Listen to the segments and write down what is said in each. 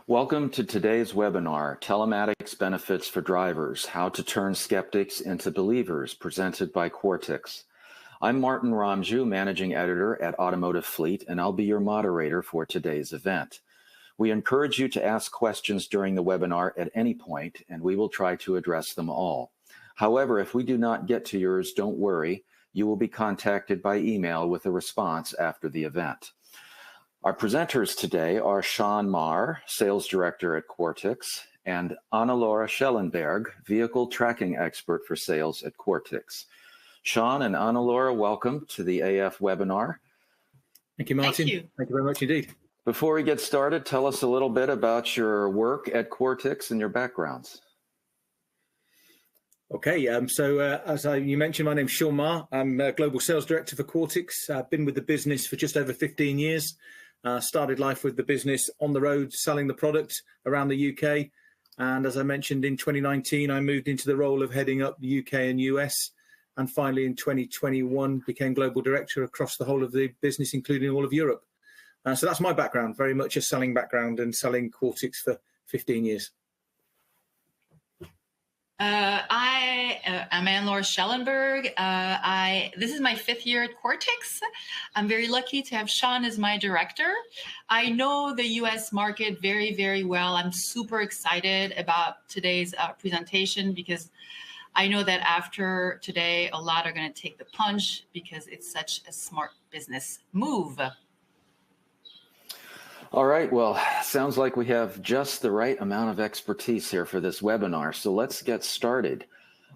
Welcome to today's webinar, Telematics Benefits for Drivers, How to Turn Skeptics into Believers, presented by Quartix. I'm Martin Ramju, Managing Editor at Automotive Fleet, and I'll be your moderator for today's event. We encourage you to ask questions during the webinar at any point, and we will try to address them all. However, if we do not get to yours, don't worry. You will be contacted by email with a response after the event. Our presenters today are Sean Marr, Sales Director at Quartix, and Anna-Laura Schellenberg, Vehicle Tracking Expert for Sales at Quartix. Sean and Anna-Laura, welcome to the AF webinar. Thank you, Martin. Thank you. Thank you very much indeed. Before we get started, tell us a little bit about your work at Quartix and your backgrounds. Okay, as you mentioned, my name's Sean Marr. I'm Global Sales Director for Quartix. I've been with the business for just over 15 years. Started life with the business on the road, selling the product around the UK. And as I mentioned, in 2019, I moved into the role of heading up the UK and US. And finally, in 2021, became Global Director across the whole of the business, including all of Europe. So that's my background, very much a selling background and selling Quartix for 15 years. I'm Anna-Laura Schellenberg. This is my 5th year at Quartix. I'm very lucky to have Sean as my director. I know the US market very, very well. I'm super excited about today's presentation because I know that after today, a lot are going to take the plunge because it's such a smart business move. All right, well, sounds like we have just the right amount of expertise here for this webinar, so let's get started.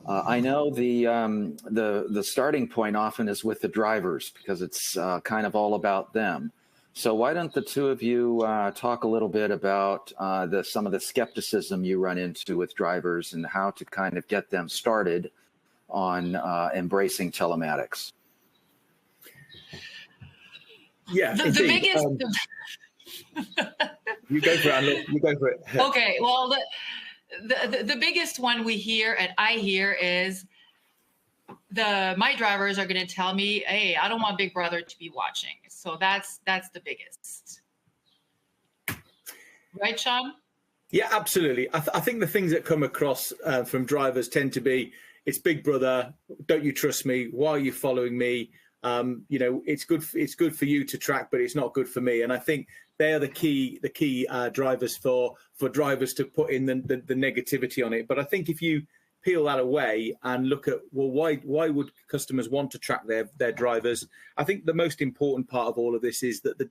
I know the starting point often is with the drivers because it's kind of all about them. So why don't the two of you talk a little bit about some of the skepticism you run into with drivers and how to kind of get them started on embracing telematics? Yeah, the biggest... You go for it. You go for it. Okay. Well, the biggest one we hear and I hear is my drivers are going to tell me, "Hey, I don't want Big Brother to be watching." So that's the biggest, right, Sean? Yeah, absolutely. I think the things that come across from drivers tend to be, "It's Big Brother. Don't you trust me? Why are you following me? It's good for you to track, but it's not good for me." And I think they are the key drivers for drivers to put in the negativity on it. But I think if you peel that away and look at, well, why would customers want to track their drivers? I think the most important part of all of this is that the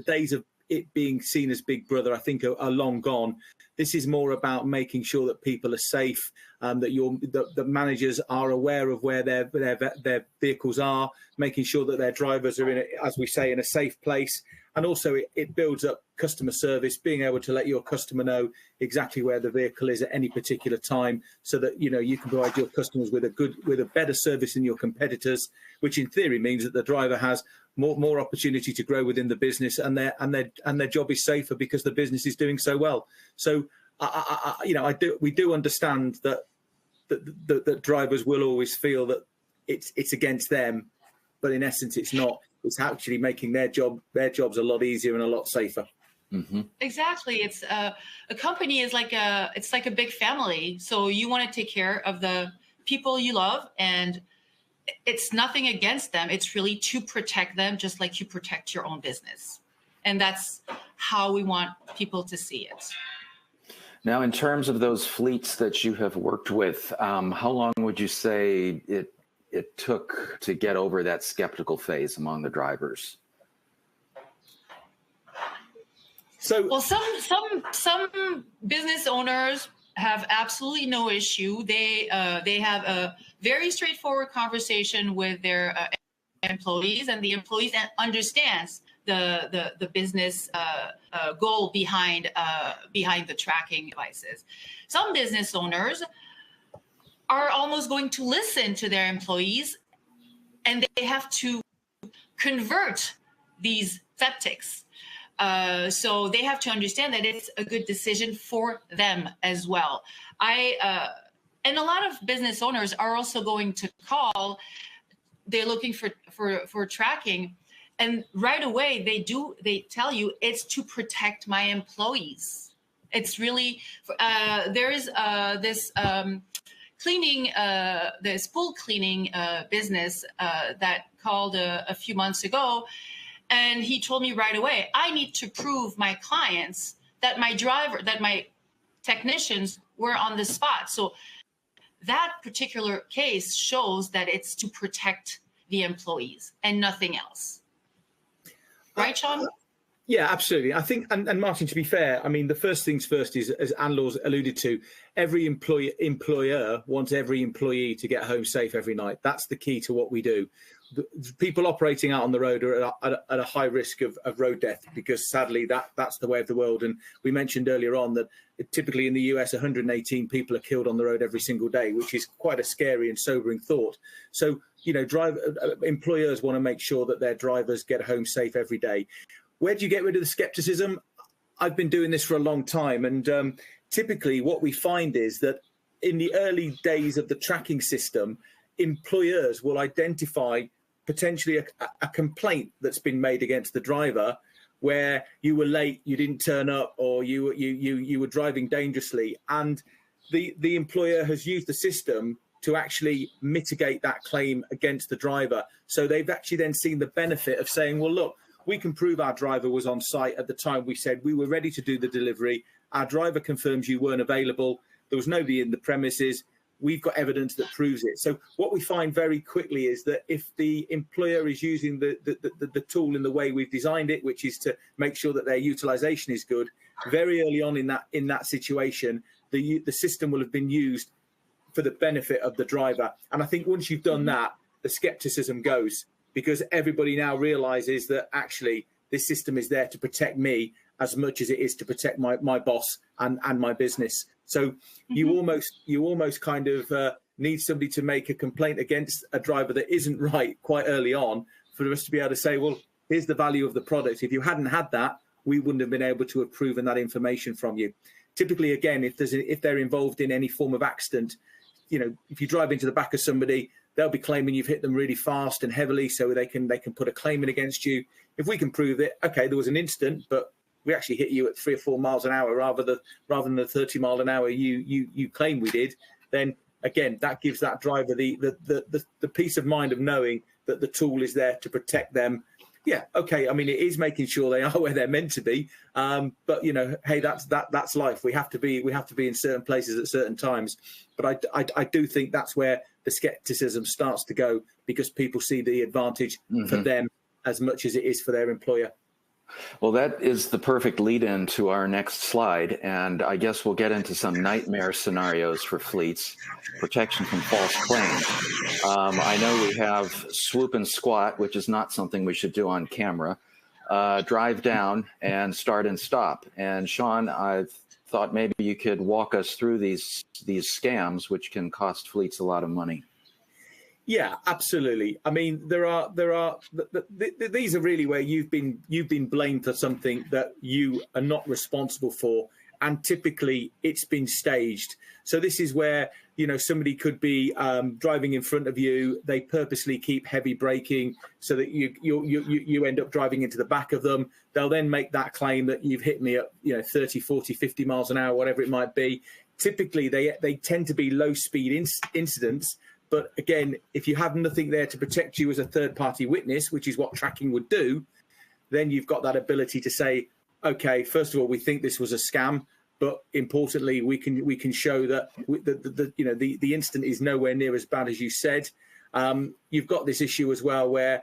days of it being seen as Big Brother, I think, are long gone. This is more about making sure that people are safe, that the managers are aware of where their vehicles are, making sure that their drivers are as we say, in a safe place. And also it builds up customer service, being able to let your customer know exactly where the vehicle is at any particular time, so that you can provide your customers with a better service than your competitors, which in theory means that the driver has more opportunity to grow within the business, and their job is safer because the business is doing so well. So we do understand that drivers will always feel that it's against them, but in essence it's not. It's actually making their jobs a lot easier and a lot safer. Mm-hmm. Exactly. It's a company is like a big family. So you want to take care of the people you love, and it's nothing against them. It's really to protect them, just like you protect your own business. And that's how we want people to see it. Now, in terms of those fleets that you have worked with, how long would you say it took to get over that skeptical phase among the drivers? Well, some business owners have absolutely no issue. They have a very straightforward conversation with their employees, and the employees understands the business goal behind the tracking devices. Some business owners are almost going to listen to their employees, and they have to convert these skeptics. So they have to understand that it's a good decision for them as well. And a lot of business owners are also going to call. They're looking for tracking, And right away, they tell you it's to protect my employees. It's really there is this cleaning, this pool cleaning business that called a few months ago, and he told me right away, I need to prove my clients that my technicians were on the spot. So that particular case shows that it's to protect the employees and nothing else. Right, Sean? Yeah, absolutely. I think, and Martin, to be fair, I mean, the first things first is, as Anne-Laure alluded to, every employer wants every employee to get home safe every night. That's the key to what we do. The people operating out on the road are at a high risk of road death, because sadly that's the way of the world. And we mentioned earlier on that typically in the US, 118 people are killed on the road every single day, which is quite a scary and sobering thought. So, you know, employers want to make sure that their drivers get home safe every day. Where do you get rid of the skepticism? I've been doing this for a long time, and typically what we find is that in the early days of the tracking system, employers will identify potentially a complaint that's been made against the driver, where you were late, you didn't turn up, or you were driving dangerously, and the employer has used the system to actually mitigate that claim against the driver. So they've actually then seen the benefit of saying, well, look, we can prove our driver was on site at the time we said we were ready to do the delivery. Our driver confirms you weren't available. There was nobody in the premises. We've got evidence that proves it. So what we find very quickly is that if the employer is using the tool in the way we've designed it, which is to make sure that their utilization is good, very early on in that situation, the system will have been used for the benefit of the driver. And I think once you've done that, the skepticism goes, because everybody now realizes that actually this system is there to protect me as much as it is to protect my boss and my business. So you almost kind of need somebody to make a complaint against a driver that isn't right quite early on for us to be able to say, well, here's the value of the product. If you hadn't had that, we wouldn't have been able to have proven that information from you. Typically, again, if they're involved in any form of accident, you know, if you drive into the back of somebody, they'll be claiming you've hit them really fast and heavily, so they can put a claim in against you. If we can prove it, okay, there was an incident, but we actually hit you at 3 or 4 miles an hour rather than the 30 mile an hour you claim we did, then again that gives that driver the peace of mind of knowing that the tool is there to protect them. Yeah, okay. I mean, it is making sure they are where they're meant to be, but you know, hey, that's life. We have to be in certain places at certain times. But I do think that's where the skepticism starts to go, because people see the advantage for them as much as it is for their employer. Well, that is the perfect lead-in to our next slide, and I guess we'll get into some nightmare scenarios for fleets, protection from false claims. I know we have swoop and squat, which is not something we should do on camera, drive down, and start and stop. And Sean, I thought maybe you could walk us through these scams, which can cost fleets a lot of money. Yeah, absolutely. I mean, these are really where you've been blamed for something that you are not responsible for, and typically it's been staged. So this is where, you know, somebody could be driving in front of you. They purposely keep heavy braking so that you end up driving into the back of them. They'll then make that claim that you've hit me at, you know, 30, 40, 50 miles an hour, whatever it might be. Typically, they tend to be low speed incidents. But again, if you have nothing there to protect you as a third-party witness, which is what tracking would do, then you've got that ability to say, okay, first of all, we think this was a scam, but importantly, we can show that the incident is nowhere near as bad as you said. You've got this issue as well where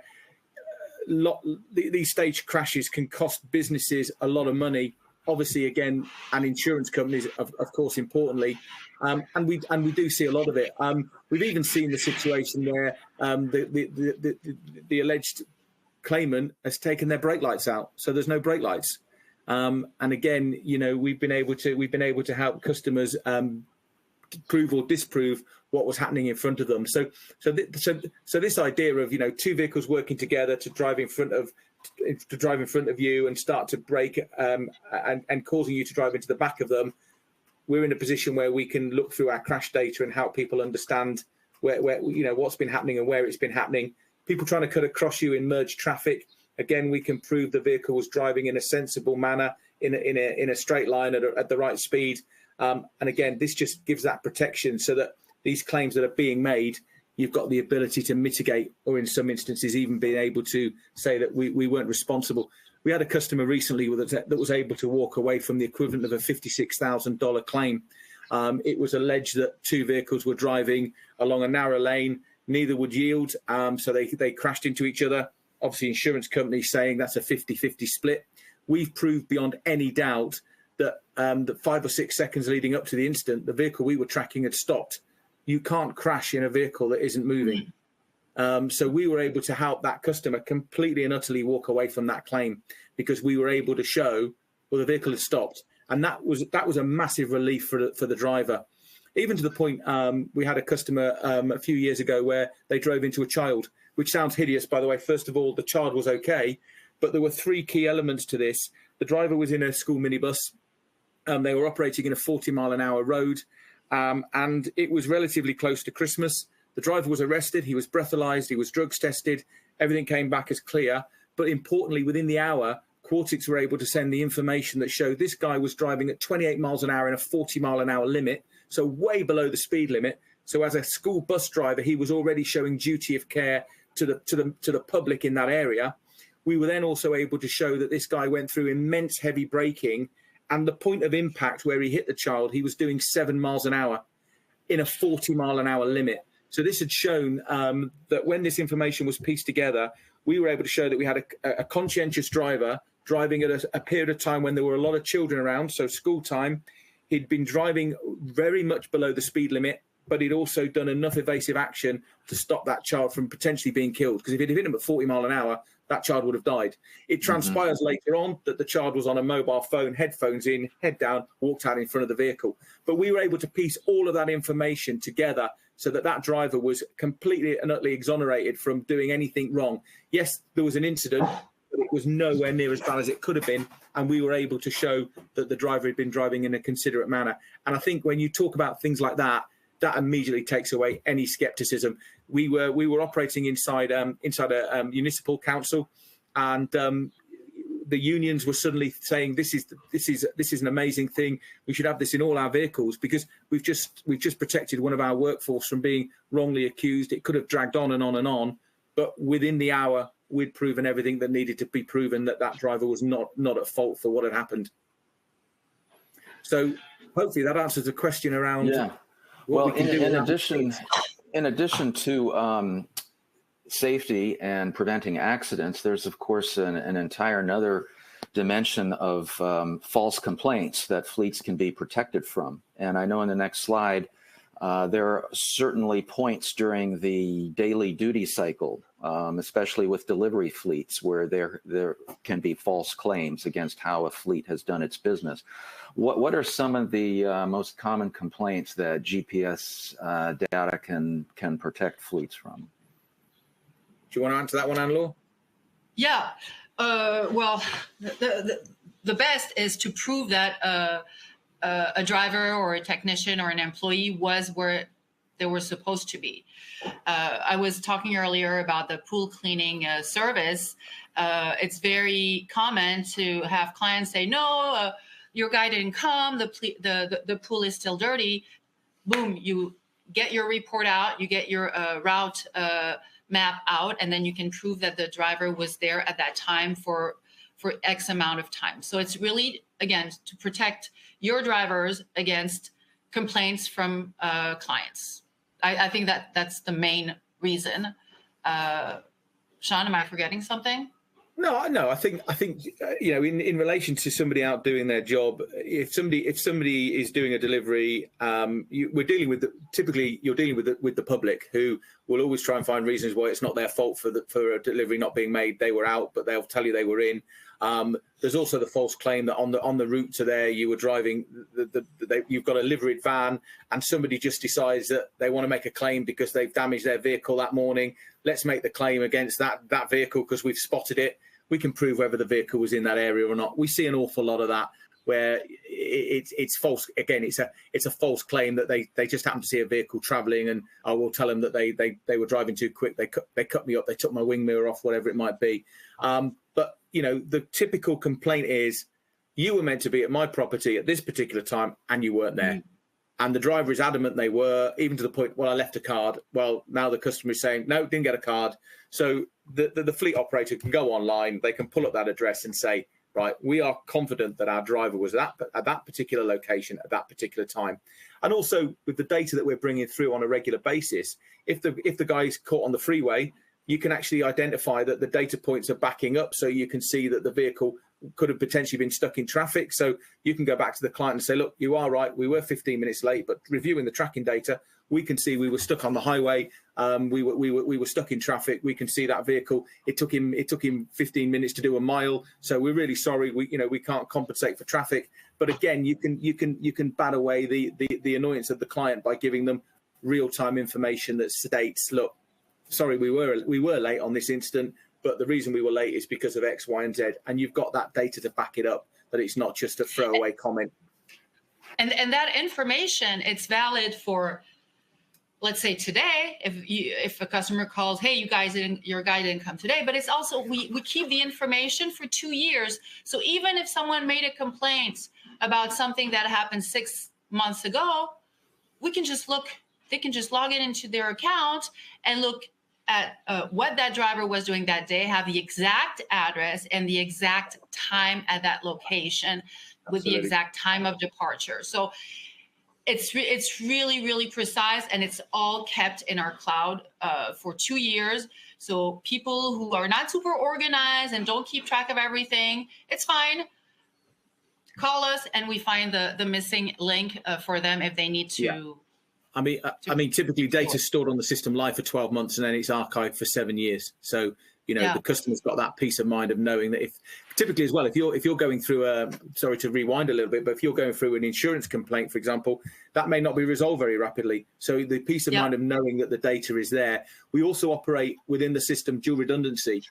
these stage crashes can cost businesses a lot of money. Obviously, again, and insurance companies, of course, importantly, and we do see a lot of it. We've even seen the situation where the alleged claimant has taken their brake lights out, so there's no brake lights. And again, you know, we've been able to help customers prove or disprove what was happening in front of them. So this idea of, you know, two vehicles working together to drive in front of you and start to brake and causing you to drive into the back of them, we're in a position where we can look through our crash data and help people understand where you know, what's been happening and where it's been happening. People trying to cut across you in merged traffic, again, we can prove the vehicle was driving in a sensible manner in a straight line at the right speed. And again, this just gives that protection so that these claims that are being made, you've got the ability to mitigate, or in some instances, even being able to say that we weren't responsible. We had a customer recently that was able to walk away from the equivalent of a $56,000 claim. It was alleged that two vehicles were driving along a narrow lane. Neither would yield, so they crashed into each other. Obviously, insurance companies saying that's a 50-50 split. We've proved beyond any doubt that that 5 or 6 seconds leading up to the incident, the vehicle we were tracking had stopped. You can't crash in a vehicle that isn't moving. So we were able to help that customer completely and utterly walk away from that claim because we were able to show, well, the vehicle had stopped. And that was a massive relief for the driver. Even to the point, we had a customer a few years ago where they drove into a child, which sounds hideous, by the way. First of all, the child was okay, but there were 3 key elements to this. The driver was in a school minibus. They were operating in a 40-mile-an-hour road, and it was relatively close to Christmas. The driver was arrested. He was breathalyzed. He was drugs tested. Everything came back as clear. But importantly, within the hour, Quartix were able to send the information that showed this guy was driving at 28 miles an hour in a 40-mile-an-hour limit, so way below the speed limit. So as a school bus driver, he was already showing duty of care to the public in that area. We were then also able to show that this guy went through immense heavy braking, and the point of impact where he hit the child, he was doing 7 miles an hour in a 40-mile-an-hour limit. So this had shown that when this information was pieced together, we were able to show that we had a conscientious driver driving at a period of time when there were a lot of children around, so school time. He'd been driving very much below the speed limit, but he'd also done enough evasive action to stop that child from potentially being killed. Because if he'd hit him at 40 mile an hour, that child would have died. It transpires later on that the child was on a mobile phone, headphones in, head down, walked out in front of the vehicle. But we were able to piece all of that information together so that that driver was completely and utterly exonerated from doing anything wrong. Yes, there was an incident, but it was nowhere near as bad as it could have been. And we were able to show that the driver had been driving in a considerate manner. And I think when you talk about things like that, that immediately takes away any skepticism. We were operating inside a municipal council, and the unions were suddenly saying this is an amazing thing. We should have this in all our vehicles because we've just protected one of our workforce from being wrongly accused. It could have dragged on and on and on, but within the hour we'd proven everything that needed to be proven, that driver was not at fault for what had happened. So hopefully that answers the question around. Yeah. Well, in addition to safety and preventing accidents, there's of course an entire another dimension of false complaints that fleets can be protected from. And I know in the next slide, there are certainly points during the daily duty cycle, especially with delivery fleets, where there can be false claims against how a fleet has done its business. What are some of the most common complaints that GPS data can protect fleets from? Do you want to answer that one, Anne-Laure? Yeah. Well, the best is to prove that a driver or a technician or an employee was where they were supposed to be. I was talking earlier about the pool cleaning service. It's very common to have clients say, no, your guy didn't come, the pool is still dirty. Boom, you get your report out, you get your route map out, and then you can prove that the driver was there at that time for X amount of time. So it's really, again, to protect your drivers against complaints from clients. I think that's the main reason. Sean, am I forgetting something? No. I think in relation to somebody out doing their job, if somebody is doing a delivery, you're dealing with the public, who will always try and find reasons why it's not their fault for a delivery not being made. They were out, but they'll tell you they were in. There's also the false claim that on the route to there, you were driving, you've got a liveried van, and somebody just decides that they want to make a claim because they've damaged their vehicle that morning. Let's make the claim against that vehicle because we've spotted it. We can prove whether the vehicle was in that area or not. We see an awful lot of that where it's false. Again, it's a false claim that they just happen to see a vehicle travelling, and I will tell them that they were driving too quick. They cut me up. They took my wing mirror off, whatever it might be. But the typical complaint is, you were meant to be at my property at this particular time and you weren't there. And the driver is adamant they were, even to the point, well, I left a card. Well, now the customer is saying, no, didn't get a card. So the fleet operator can go online, they can pull up that address and say, right, we are confident that our driver was at that particular location at that particular time. And also with the data that we're bringing through on a regular basis, if the guy's caught on the freeway, you can actually identify that the data points are backing up, so you can see that the vehicle could have potentially been stuck in traffic. So you can go back to the client and say, look, you are right, we were 15 minutes late, but reviewing the tracking data, we can see we were stuck on the highway. We were stuck in traffic. We can see that vehicle. It took him 15 minutes to do a mile. So we're really sorry. We can't compensate for traffic. But again, you can bat away the annoyance of the client by giving them real-time information that states, look, sorry, we were late on this instant, but the reason we were late is because of X, Y, and Z. And you've got that data to back it up, that it's not just a throwaway comment. And that information, it's valid for, let's say today, if a customer calls, hey, your guy didn't come today, but it's also, we keep the information for 2 years. So even if someone made a complaint about something that happened 6 months ago, they can just log into their account and look at what that driver was doing that day, have the exact address and the exact time at that location. Absolutely. With the exact time of departure. So it's really, really precise, and it's all kept in our cloud for 2 years. So people who are not super organized and don't keep track of everything, it's fine. Call us and we find the missing link for them if they need to. Yeah. I mean, typically data is stored on the system live for 12 months and then it's archived for 7 years. So, the customer's got that peace of mind of knowing that typically as well, if you're going through sorry to rewind a little bit, but if you're going through an insurance complaint, for example, that may not be resolved very rapidly. So the peace of mind of knowing that the data is there. We also operate within the system dual redundancy.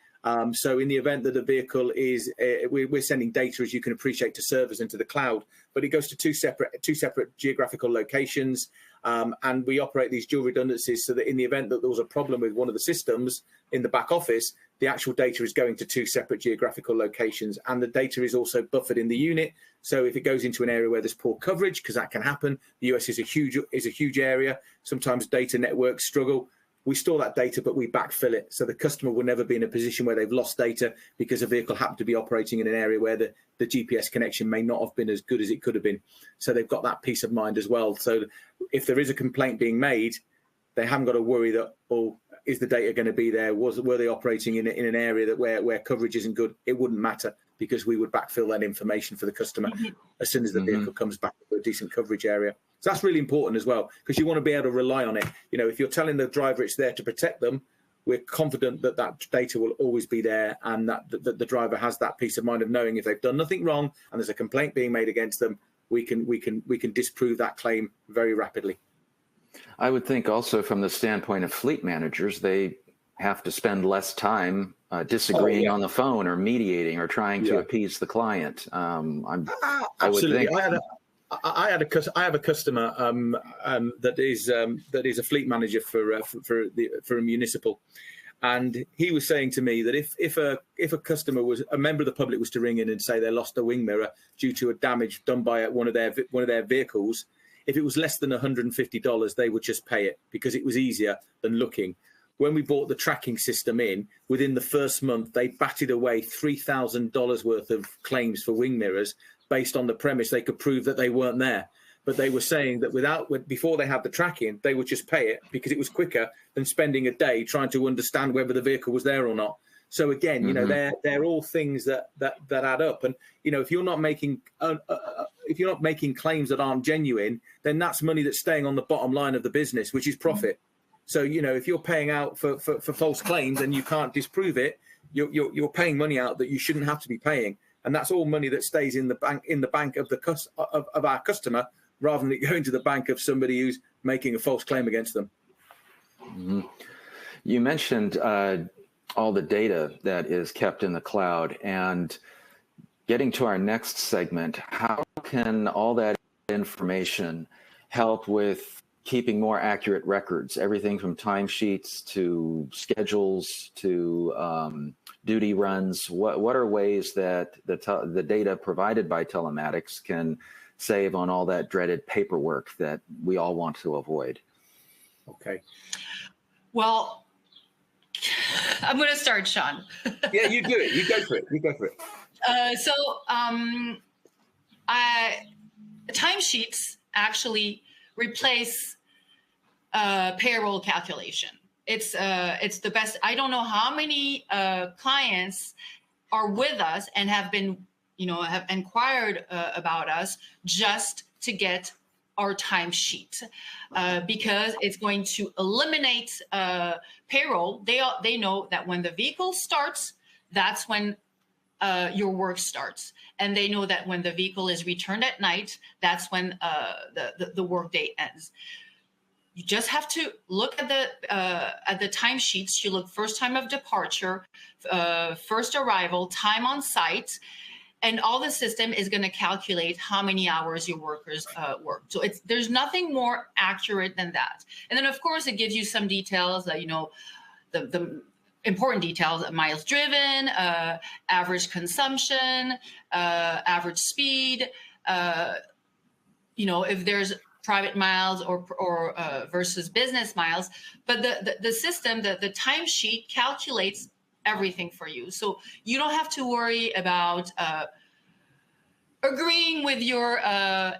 So in the event that the vehicle is, we're sending data, as you can appreciate, to servers into the cloud, but it goes to two separate geographical locations. And we operate these dual redundancies so that in the event that there was a problem with one of the systems in the back office, the actual data is going to two separate geographical locations, and the data is also buffered in the unit. So if it goes into an area where there's poor coverage, because that can happen, the US is a huge area. Sometimes data networks struggle. We store that data, but we backfill it. So the customer will never be in a position where they've lost data because a vehicle happened to be operating in an area where the GPS connection may not have been as good as it could have been. So they've got that peace of mind as well. So if there is a complaint being made, they haven't got to worry that, oh, is the data going to be there? Were they operating in an area that where coverage isn't good? It wouldn't matter, because we would backfill that information for the customer as soon as the vehicle comes back to a decent coverage area. So that's really important as well, because you want to be able to rely on it. If you're telling the driver it's there to protect them, we're confident that that data will always be there, and that the driver has that peace of mind of knowing if they've done nothing wrong and there's a complaint being made against them, we can disprove that claim very rapidly. I would think also from the standpoint of fleet managers, they have to spend less time disagreeing on the phone or mediating or trying to appease the client. Absolutely. I have a customer that is a fleet manager for a municipal, and he was saying to me that if a customer was a member of the public was to ring in and say they lost a wing mirror due to a damage done by one of their vehicles, if it was less than $150, they would just pay it because it was easier than looking. When we bought the tracking system in, within the first month, they batted away $3,000 worth of claims for wing mirrors based on the premise they could prove that they weren't there. But they were saying that before they had the tracking, they would just pay it because it was quicker than spending a day trying to understand whether the vehicle was there or not. So again, they're all things that add up. And if you're not making claims that aren't genuine, then that's money that's staying on the bottom line of the business, which is profit. So if you're paying out for false claims and you can't disprove it, you're paying money out that you shouldn't have to be paying, and that's all money that stays in the bank of our customer, rather than it going to the bank of somebody who's making a false claim against them. Mm-hmm. You mentioned all the data that is kept in the cloud, and getting to our next segment, how can all that information help with keeping more accurate records, everything from timesheets to schedules to duty runs. What are ways that the data provided by telematics can save on all that dreaded paperwork that we all want to avoid? Okay. Well, I'm going to start, Sean. Yeah, you do it. You go for it. You go for it. Timesheets actually replace payroll calculation. It's the best. I don't know how many clients are with us and have inquired about us just to get our timesheet because it's going to eliminate payroll. They know that when the vehicle starts, that's when your work starts, and they know that when the vehicle is returned at night, that's when the work day ends. You just have to look at the timesheets. You look first time of departure, first arrival, time on site, and all the system is going to calculate how many hours your workers work. So there's nothing more accurate than that. And then of course it gives you some details that the important details: miles driven, average consumption, average speed. If there's private miles or versus business miles, but the system, the timesheet calculates everything for you. So you don't have to worry about agreeing with your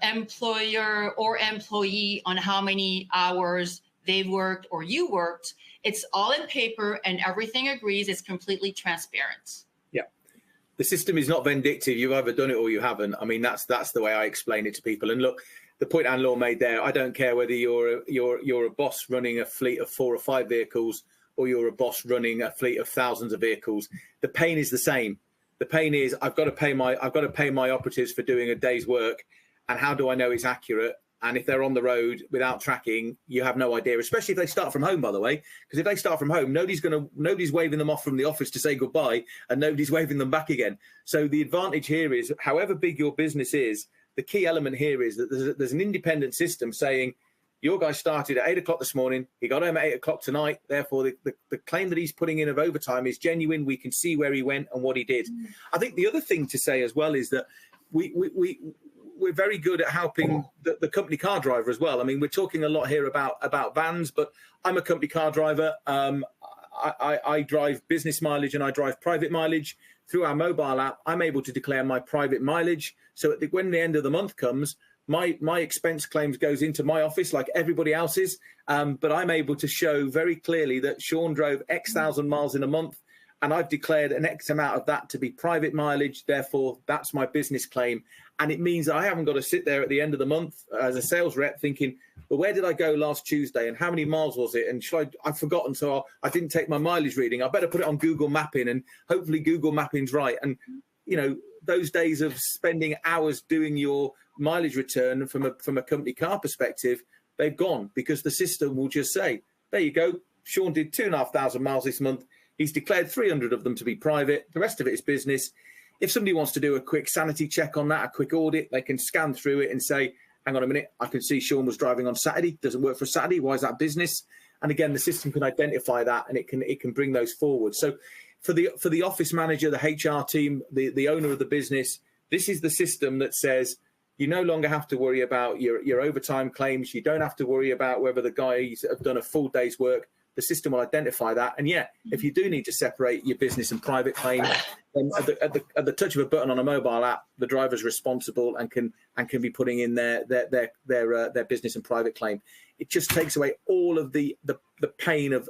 employer or employee on how many hours they've worked or you worked. It's all in paper and everything agrees. It's completely transparent. Yeah. The system is not vindictive. You've either done it or you haven't. I mean, that's the way I explain it to people. And look, the point Anne-Laure made there, I don't care whether you're a boss running a fleet of 4 or 5 vehicles or you're a boss running a fleet of thousands of vehicles. The pain is the same. The pain is I've got to pay my operatives for doing a day's work. And how do I know it's accurate? And if they're on the road without tracking, you have no idea, especially if they start from home, by the way, because if they start from home, nobody's waving them off from the office to say goodbye and nobody's waving them back again. So the advantage here is, however big your business is, the key element here is that there's an independent system saying, your guy started at 8 o'clock this morning, he got home at 8 o'clock tonight, therefore the claim that he's putting in of overtime is genuine. We can see where he went and what he did. I think the other thing to say as well is that we're very good at helping the company car driver as well. I mean, we're talking a lot here about vans, but I'm a company car driver. I drive business mileage and I drive private mileage. Through our mobile app, I'm able to declare my private mileage. So when the end of the month comes, my expense claims goes into my office like everybody else's. But I'm able to show very clearly that Sean drove X thousand miles in a month, and I've declared an X amount of that to be private mileage. Therefore, that's my business claim. And it means that I haven't got to sit there at the end of the month as a sales rep thinking, well, where did I go last Tuesday and how many miles was it? And I've forgotten, so I didn't take my mileage reading. I better put it on Google Mapping, and hopefully Google Mapping's right. And, those days of spending hours doing your mileage return from a company car perspective, they've gone, because the system will just say, there you go, Sean did 2,500 miles this month. He's declared 300 of them to be private. The rest of it is business. If somebody wants to do a quick sanity check on that, a quick audit, they can scan through it and say, hang on a minute, I can see Sean was driving on Saturday. Doesn't work for Saturday. Why is that business? And again, the system can identify that, and it can bring those forward. So for the office manager, the HR team, the owner of the business, this is the system that says you no longer have to worry about your overtime claims. You don't have to worry about whether the guys have done a full day's work. The system will identify that. And if you do need to separate your business and private claim, then at the touch of a button on a mobile app, the driver's responsible and can be putting in their business and private claim. It just takes away all of the pain of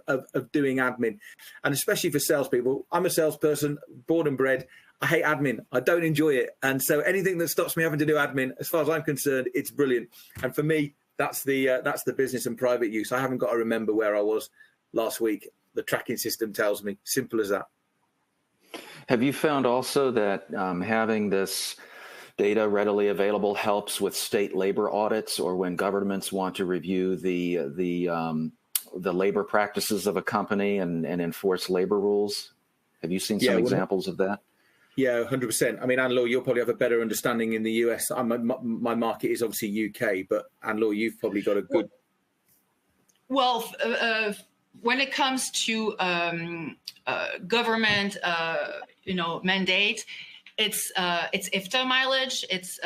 doing admin. And especially for salespeople, I'm a salesperson, born and bred. I hate admin. I don't enjoy it. And so anything that stops me having to do admin, as far as I'm concerned, it's brilliant. And for me, that's the business and private use. I haven't got to remember where I was last week. The tracking system tells me. Simple as that. Have you found also that having this data readily available helps with state labor audits, or when governments want to review the labor practices of a company and enforce labor rules? Have you seen some examples of that? Yeah, 100%. I mean, Anne-Laure, you'll probably have a better understanding in the US. My market is obviously UK, but Anne-Laure, you've probably got a good... Well, when it comes to government, mandate, it's IFTA mileage. It's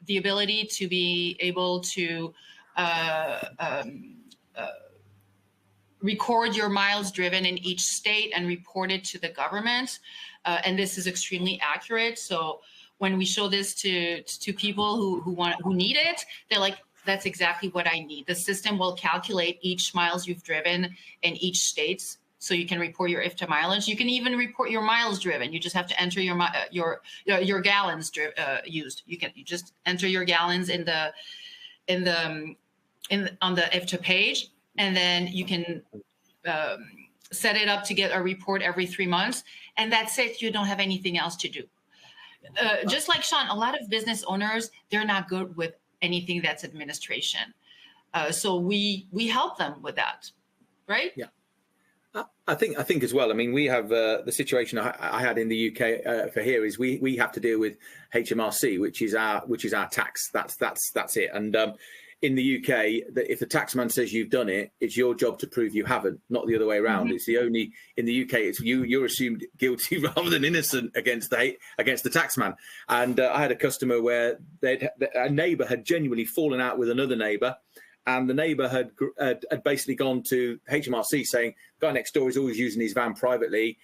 the ability to be able to record your miles driven in each state and report it to the government. And this is extremely accurate. So when we show this to people who need it, they're like, that's exactly what I need. The system will calculate each miles you've driven in each state, so you can report your IFTA mileage. You can even report your miles driven. You just have to enter your gallons used. You just enter your gallons on the IFTA page, and then you can set it up to get a report every 3 months, and that's it. You don't have anything else to do. Just like Sean, a lot of business owners, they're not good with anything that's administration. So we help them with that, right? Yeah. I think as well. I mean, we have the situation I had in the UK for here is we have to deal with HMRC, which is our tax. That's it. And in the UK, if the taxman says you've done it, it's your job to prove you haven't, not the other way around. Mm-hmm. It's the only in the UK. It's you're assumed guilty rather than innocent against the taxman. And I had a customer where a neighbour had genuinely fallen out with another neighbour. And the neighbour had basically gone to HMRC saying, "Guy next door is always using his van privately."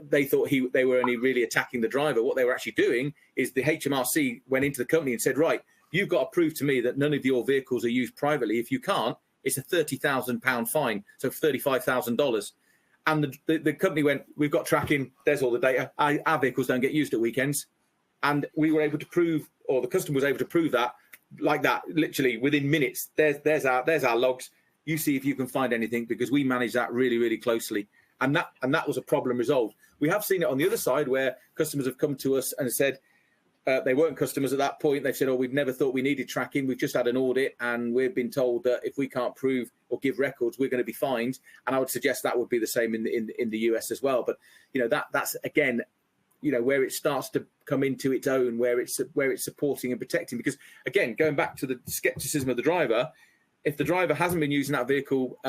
They thought they were only really attacking the driver. What they were actually doing is the HMRC went into the company and said, "Right, you've got to prove to me that none of your vehicles are used privately. If you can't, it's a £30,000 fine, so $35,000." And the company went, "We've got tracking. There's all the data. Our vehicles don't get used at weekends." And we were able to prove, or the customer was able to prove that. Like that, literally within minutes. There's our logs. You see if you can find anything, because we manage that really, really closely. And that was a problem resolved. We have seen it on the other side where customers have come to us and said they weren't customers at that point. They've said, "Oh, we've never thought we needed tracking. We've just had an audit, and we've been told that if we can't prove or give records, we're going to be fined." And I would suggest that would be the same in the US as well. But that's again, where it starts to come into its own, where it's supporting and protecting. Because again, going back to the skepticism of the driver, if the driver hasn't been using that vehicle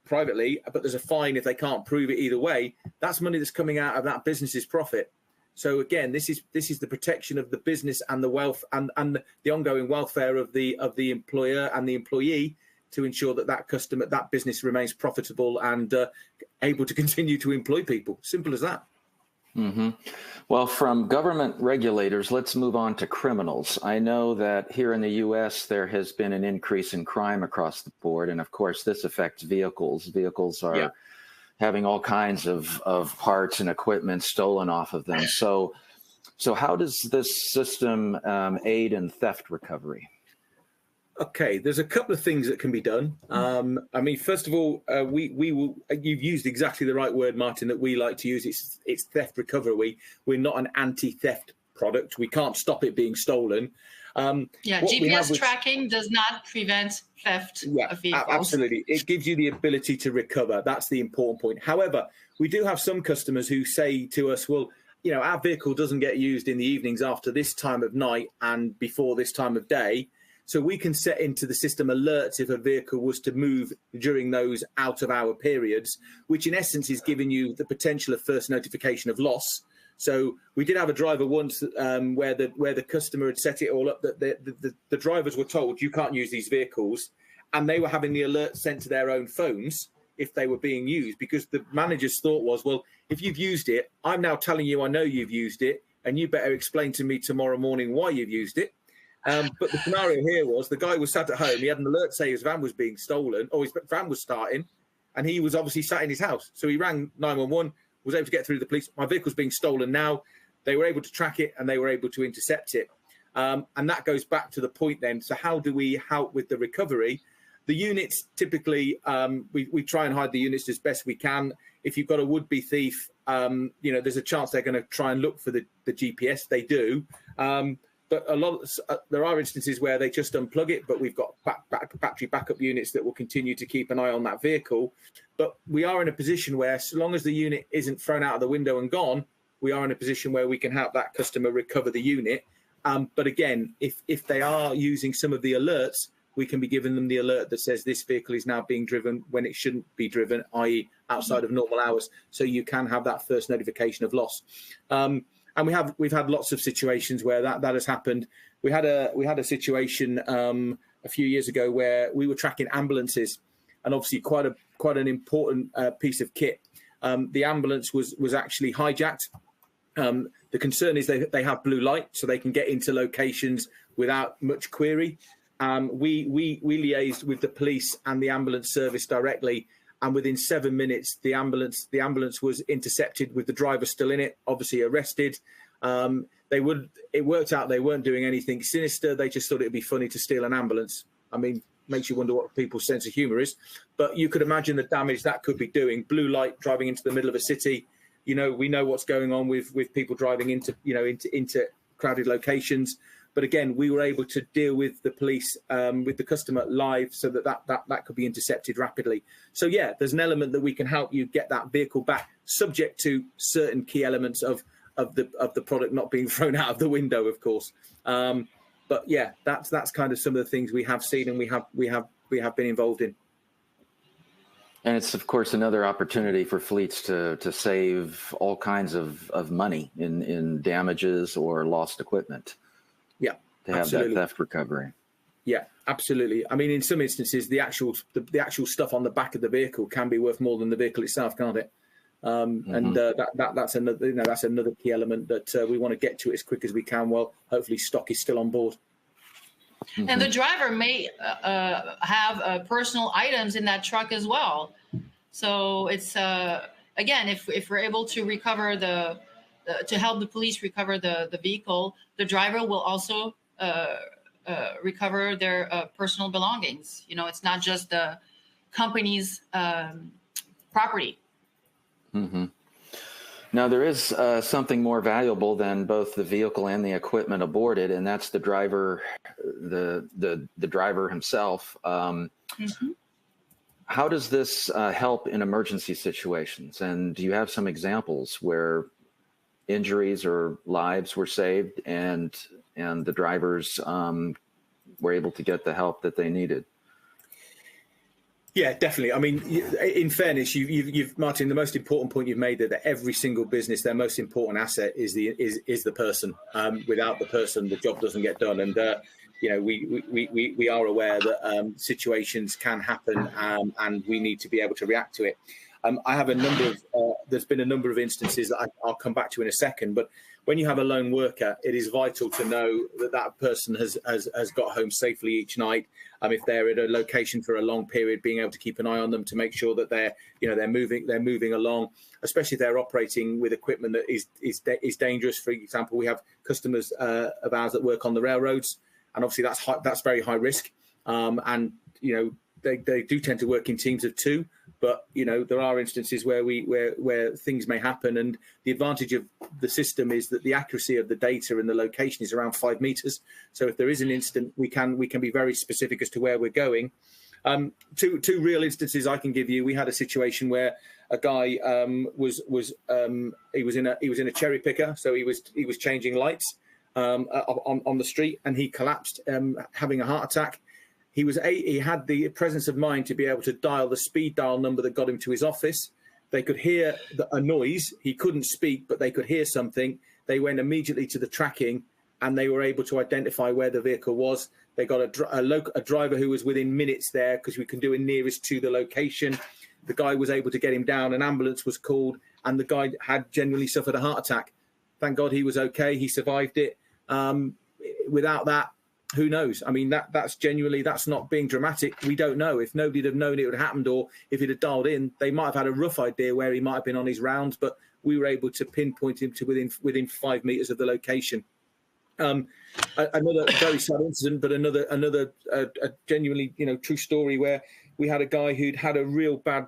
privately, but there's a fine if they can't prove it either way, that's money that's coming out of that business's profit. So again, this is the protection of the business and the wealth and the ongoing welfare of the employer and the employee, to ensure that business remains profitable and able to continue to employ people. Simple as that. Mm-hmm. Well, from government regulators, let's move on to criminals. I know that here in the U.S., there has been an increase in crime across the board. And of course, this affects vehicles. Vehicles are having all kinds of parts and equipment stolen off of them. So how does this system aid in theft recovery? Okay, there's a couple of things that can be done. I mean, first of all, we will. You've used exactly the right word, Martin, that we like to use. It's theft recovery. We're not an anti-theft product. We can't stop it being stolen. GPS tracking does not prevent theft of vehicles. Absolutely. It gives you the ability to recover. That's the important point. However, we do have some customers who say to us, "Well, our vehicle doesn't get used in the evenings after this time of night and before this time of day." So we can set into the system alerts if a vehicle was to move during those out-of-hour periods, which in essence is giving you the potential of first notification of loss. So we did have a driver once where the customer had set it all up that the drivers were told you can't use these vehicles, and they were having the alert sent to their own phones if they were being used, because the manager's thought was, well, if you've used it, I'm now telling you I know you've used it, and you better explain to me tomorrow morning why you've used it. But the scenario here was the guy was sat at home. He had an alert say his van was being stolen, or his van was starting, and he was obviously sat in his house. So he rang 911, was able to get through the police. My vehicle's being stolen now. They were able to track it, and they were able to intercept it. And that goes back to the point then. So how do we help with the recovery? The units, typically, we try and hide the units as best we can. If you've got a would-be thief, there's a chance they're going to try and look for the GPS. They do. But there are instances where they just unplug it, but we've got battery backup units that will continue to keep an eye on that vehicle. But we are in a position where, so long as the unit isn't thrown out of the window and gone, we are in a position where we can help that customer recover the unit. But again, if they are using some of the alerts, we can be giving them the alert that says this vehicle is now being driven when it shouldn't be driven, i.e. outside of normal hours. So you can have that first notification of loss. And we've had lots of situations where that has happened. We had a situation a few years ago where we were tracking ambulances, and obviously quite an important piece of kit. The ambulance was actually hijacked. The concern is they have blue light, so they can get into locations without much query. We liaised with the police and the ambulance service directly, and within 7 minutes, the ambulance was intercepted with the driver still in it, obviously arrested. It worked out they weren't doing anything sinister. They just thought it'd be funny to steal an ambulance. I mean, makes you wonder what people's sense of humour is. But you could imagine the damage that could be doing. Blue light driving into the middle of a city. You know, we know what's going on with people driving into crowded locations. But again, we were able to deal with the police, with the customer live, so that could be intercepted rapidly. So yeah, there's an element that we can help you get that vehicle back, subject to certain key elements of the product not being thrown out of the window, of course. But yeah, that's kind of some of the things we have seen and we have been involved in. And it's, of course, another opportunity for fleets to save all kinds of money in damages or lost equipment. Yeah, to have absolutely. that theft recovery. Yeah, absolutely. I mean, in some instances, the actual stuff on the back of the vehicle can be worth more than the vehicle itself, can't it? And that's another that's another key element that we want to get to it as quick as we can, while hopefully stock is still on board. And the driver may have personal items in that truck as well. So it's again, if we're able to recover to help the police recover the vehicle, the driver will also recover their personal belongings. You know, it's not just the company's property. Mm-hmm. Now, there is something more valuable than both the vehicle and the equipment aboard it, and that's the driver, the driver himself. How does this help in emergency situations? And do you have some examples where injuries or lives were saved and the drivers were able to get the help that they needed? Yeah, definitely. I mean, in fairness, you've Martin, the most important point you've made there, that every single business, their most important asset is the person. Without the person, the job doesn't get done. And you know, we are aware that situations can happen, and we need to be able to react to it. I have a number of there's been a number of instances that I'll come back to in a second, but when you have a lone worker, it is vital to know that person has got home safely each night. If they're at a location for a long period, being able to keep an eye on them to make sure that they're moving along, especially if they're operating with equipment that is dangerous. For example, we have customers of ours that work on the railroads, and obviously that's very high risk. And you know, they do tend to work in teams of two. But you know, there are instances where things may happen, and the advantage of the system is that the accuracy of the data and the location is around 5 meters. So if there is an incident, we can be very specific as to where we're going. Two real instances I can give you. We had a situation where a guy was in a cherry picker, so he was changing lights on the street, and he collapsed, having a heart attack. He had the presence of mind to be able to dial the speed dial number that got him to his office. They could hear a noise. He couldn't speak, but they could hear something. They went immediately to the tracking, and they were able to identify where the vehicle was. They got a driver who was within minutes there, because we can do a nearest to the location. The guy was able to get him down. An ambulance was called, and the guy had genuinely suffered a heart attack. Thank God he was okay. He survived it. Without that, who knows? I mean, that's not being dramatic. We don't know. If nobody'd have known it would have happened, or if he'd have dialed in, they might have had a rough idea where he might have been on his rounds, but we were able to pinpoint him to within 5 meters of the location. Another very sad incident, but another genuinely, you know, true story, where we had a guy who'd had a real bad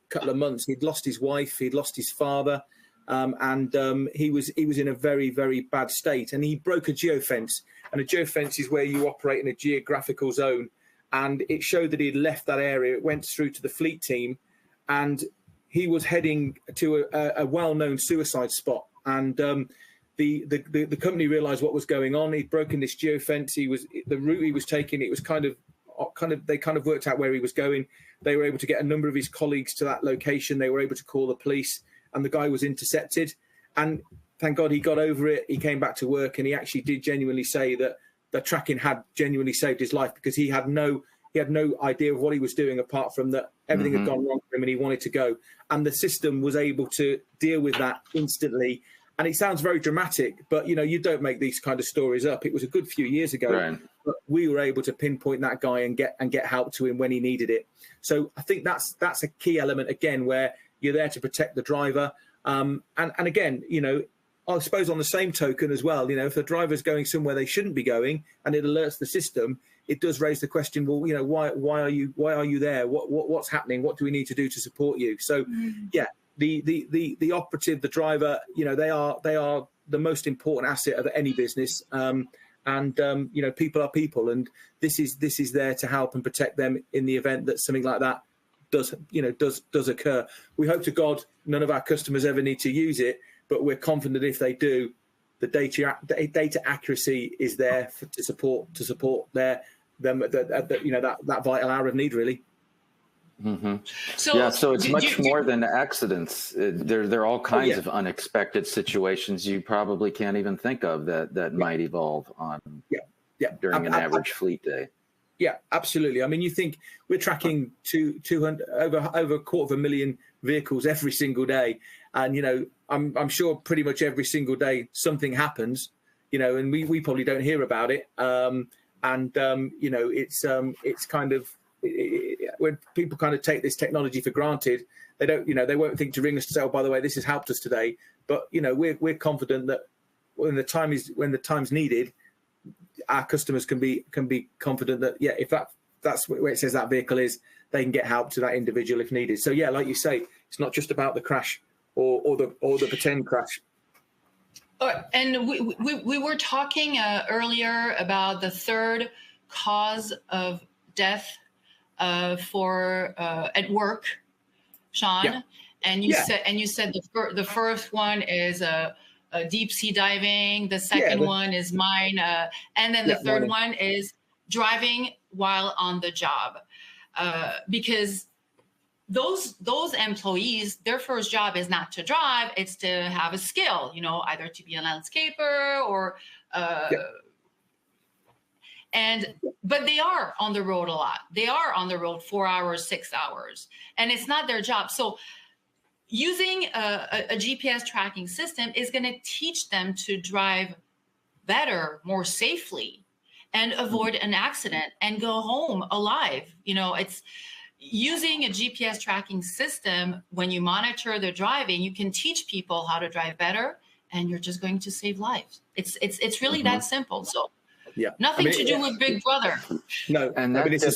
couple of months. He'd lost his wife, he'd lost his father, and he was in a very, very bad state, and he broke a geofence. And a geofence is where you operate in a geographical zone, and it showed that he'd left that area. It went through to the fleet team, and he was heading to a well-known suicide spot. And the company realized what was going on. He'd broken this geofence. The route he was taking. It was they kind of worked out where he was going. They were able to get a number of his colleagues to that location. They were able to call the police, and the guy was intercepted. And thank God he got over it. He came back to work, and he actually did genuinely say that the tracking had genuinely saved his life, because he had no idea of what he was doing, apart from that everything had gone wrong for him and he wanted to go. And the system was able to deal with that instantly. And it sounds very dramatic, but you don't make these kind of stories up. It was a good few years ago, right. But we were able to pinpoint that guy and get help to him when he needed it. So I think that's a key element again, where you're there to protect the driver. And again, I suppose on the same token as well, if the driver's going somewhere they shouldn't be going and it alerts the system, it does raise the question, well, why are you there? What's happening? What do we need to do to support you? So, yeah. The operative, the driver, they are the most important asset of any business. People are people, and this is there to help and protect them in the event that something like that does occur. We hope to God none of our customers ever need to use it, but we're confident if they do, the data accuracy is there to support that vital hour of need, really. Mm-hmm. So it's much more than accidents. There are all kinds of unexpected situations you probably can't even think of that might evolve on during an average fleet day. Yeah, absolutely. I mean, you think we're tracking 200 over 250,000 vehicles every single day, and I'm sure pretty much every single day something happens, and we probably don't hear about it. It's kind of. When people kind of take this technology for granted, they won't think to ring us to say, "Oh, by the way, this has helped us today." But we're confident that when the time's needed, our customers can be confident that if that's where it says that vehicle is, they can get help to that individual if needed. So like you say, it's not just about the crash or the pretend crash. And we were talking earlier about the third cause of death for at work, Sean, and you said the first one is deep sea diving, the second one is mine, and then the third one is driving while on the job, because those employees, their first job is not to drive, it's to have a skill, either to be a landscaper or but they are on the road a lot. They are on the road 4 hours, 6 hours, and it's not their job. So using a GPS tracking system is going to teach them to drive better, more safely, and avoid an accident and go home alive. It's using a GPS tracking system. When you monitor their driving, you can teach people how to drive better, and you're just going to save lives. It's really that simple. So. Yeah, nothing to do with Big Brother. No, it is a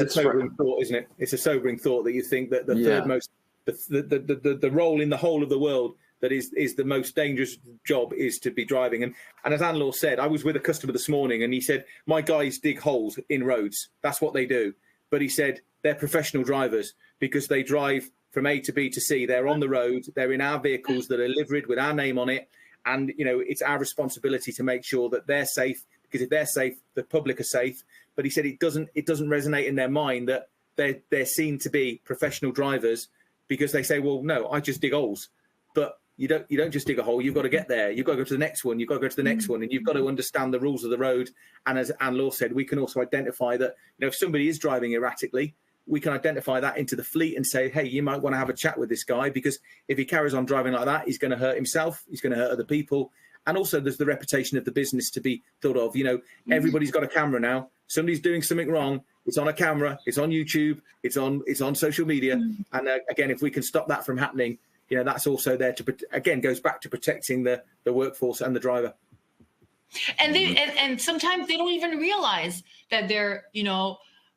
sobering thought, isn't it? It's a sobering thought that you think that the third most, the role in the whole of the world that is the most dangerous job is to be driving. And as Anne-Laure said, I was with a customer this morning, and he said, my guys dig holes in roads. That's what they do. But he said they're professional drivers because they drive from A to B to C. They're on the road. They're in our vehicles that are liveried with our name on it. And, it's our responsibility to make sure that they're safe, because if they're safe, the public are safe. But he said it doesn't resonate in their mind that they're seen to be professional drivers, because they say, well, no, I just dig holes. But you don't just dig a hole. You've got to get there. You've got to go to the next one. You've got to go to the next one, and you've got to understand the rules of the road. And as Anne-Laure said, we can also identify that if somebody is driving erratically, we can identify that into the fleet and say, hey, you might want to have a chat with this guy, because if he carries on driving like that, he's going to hurt himself. He's going to hurt other people. And also there's the reputation of the business to be thought of. Everybody's got a camera now. Somebody's doing something wrong. It's on a camera. It's on YouTube. It's on social media. And again, if we can stop that from happening, that's also there to, again, goes back to protecting the workforce and the driver. And and sometimes they don't even realize that they're,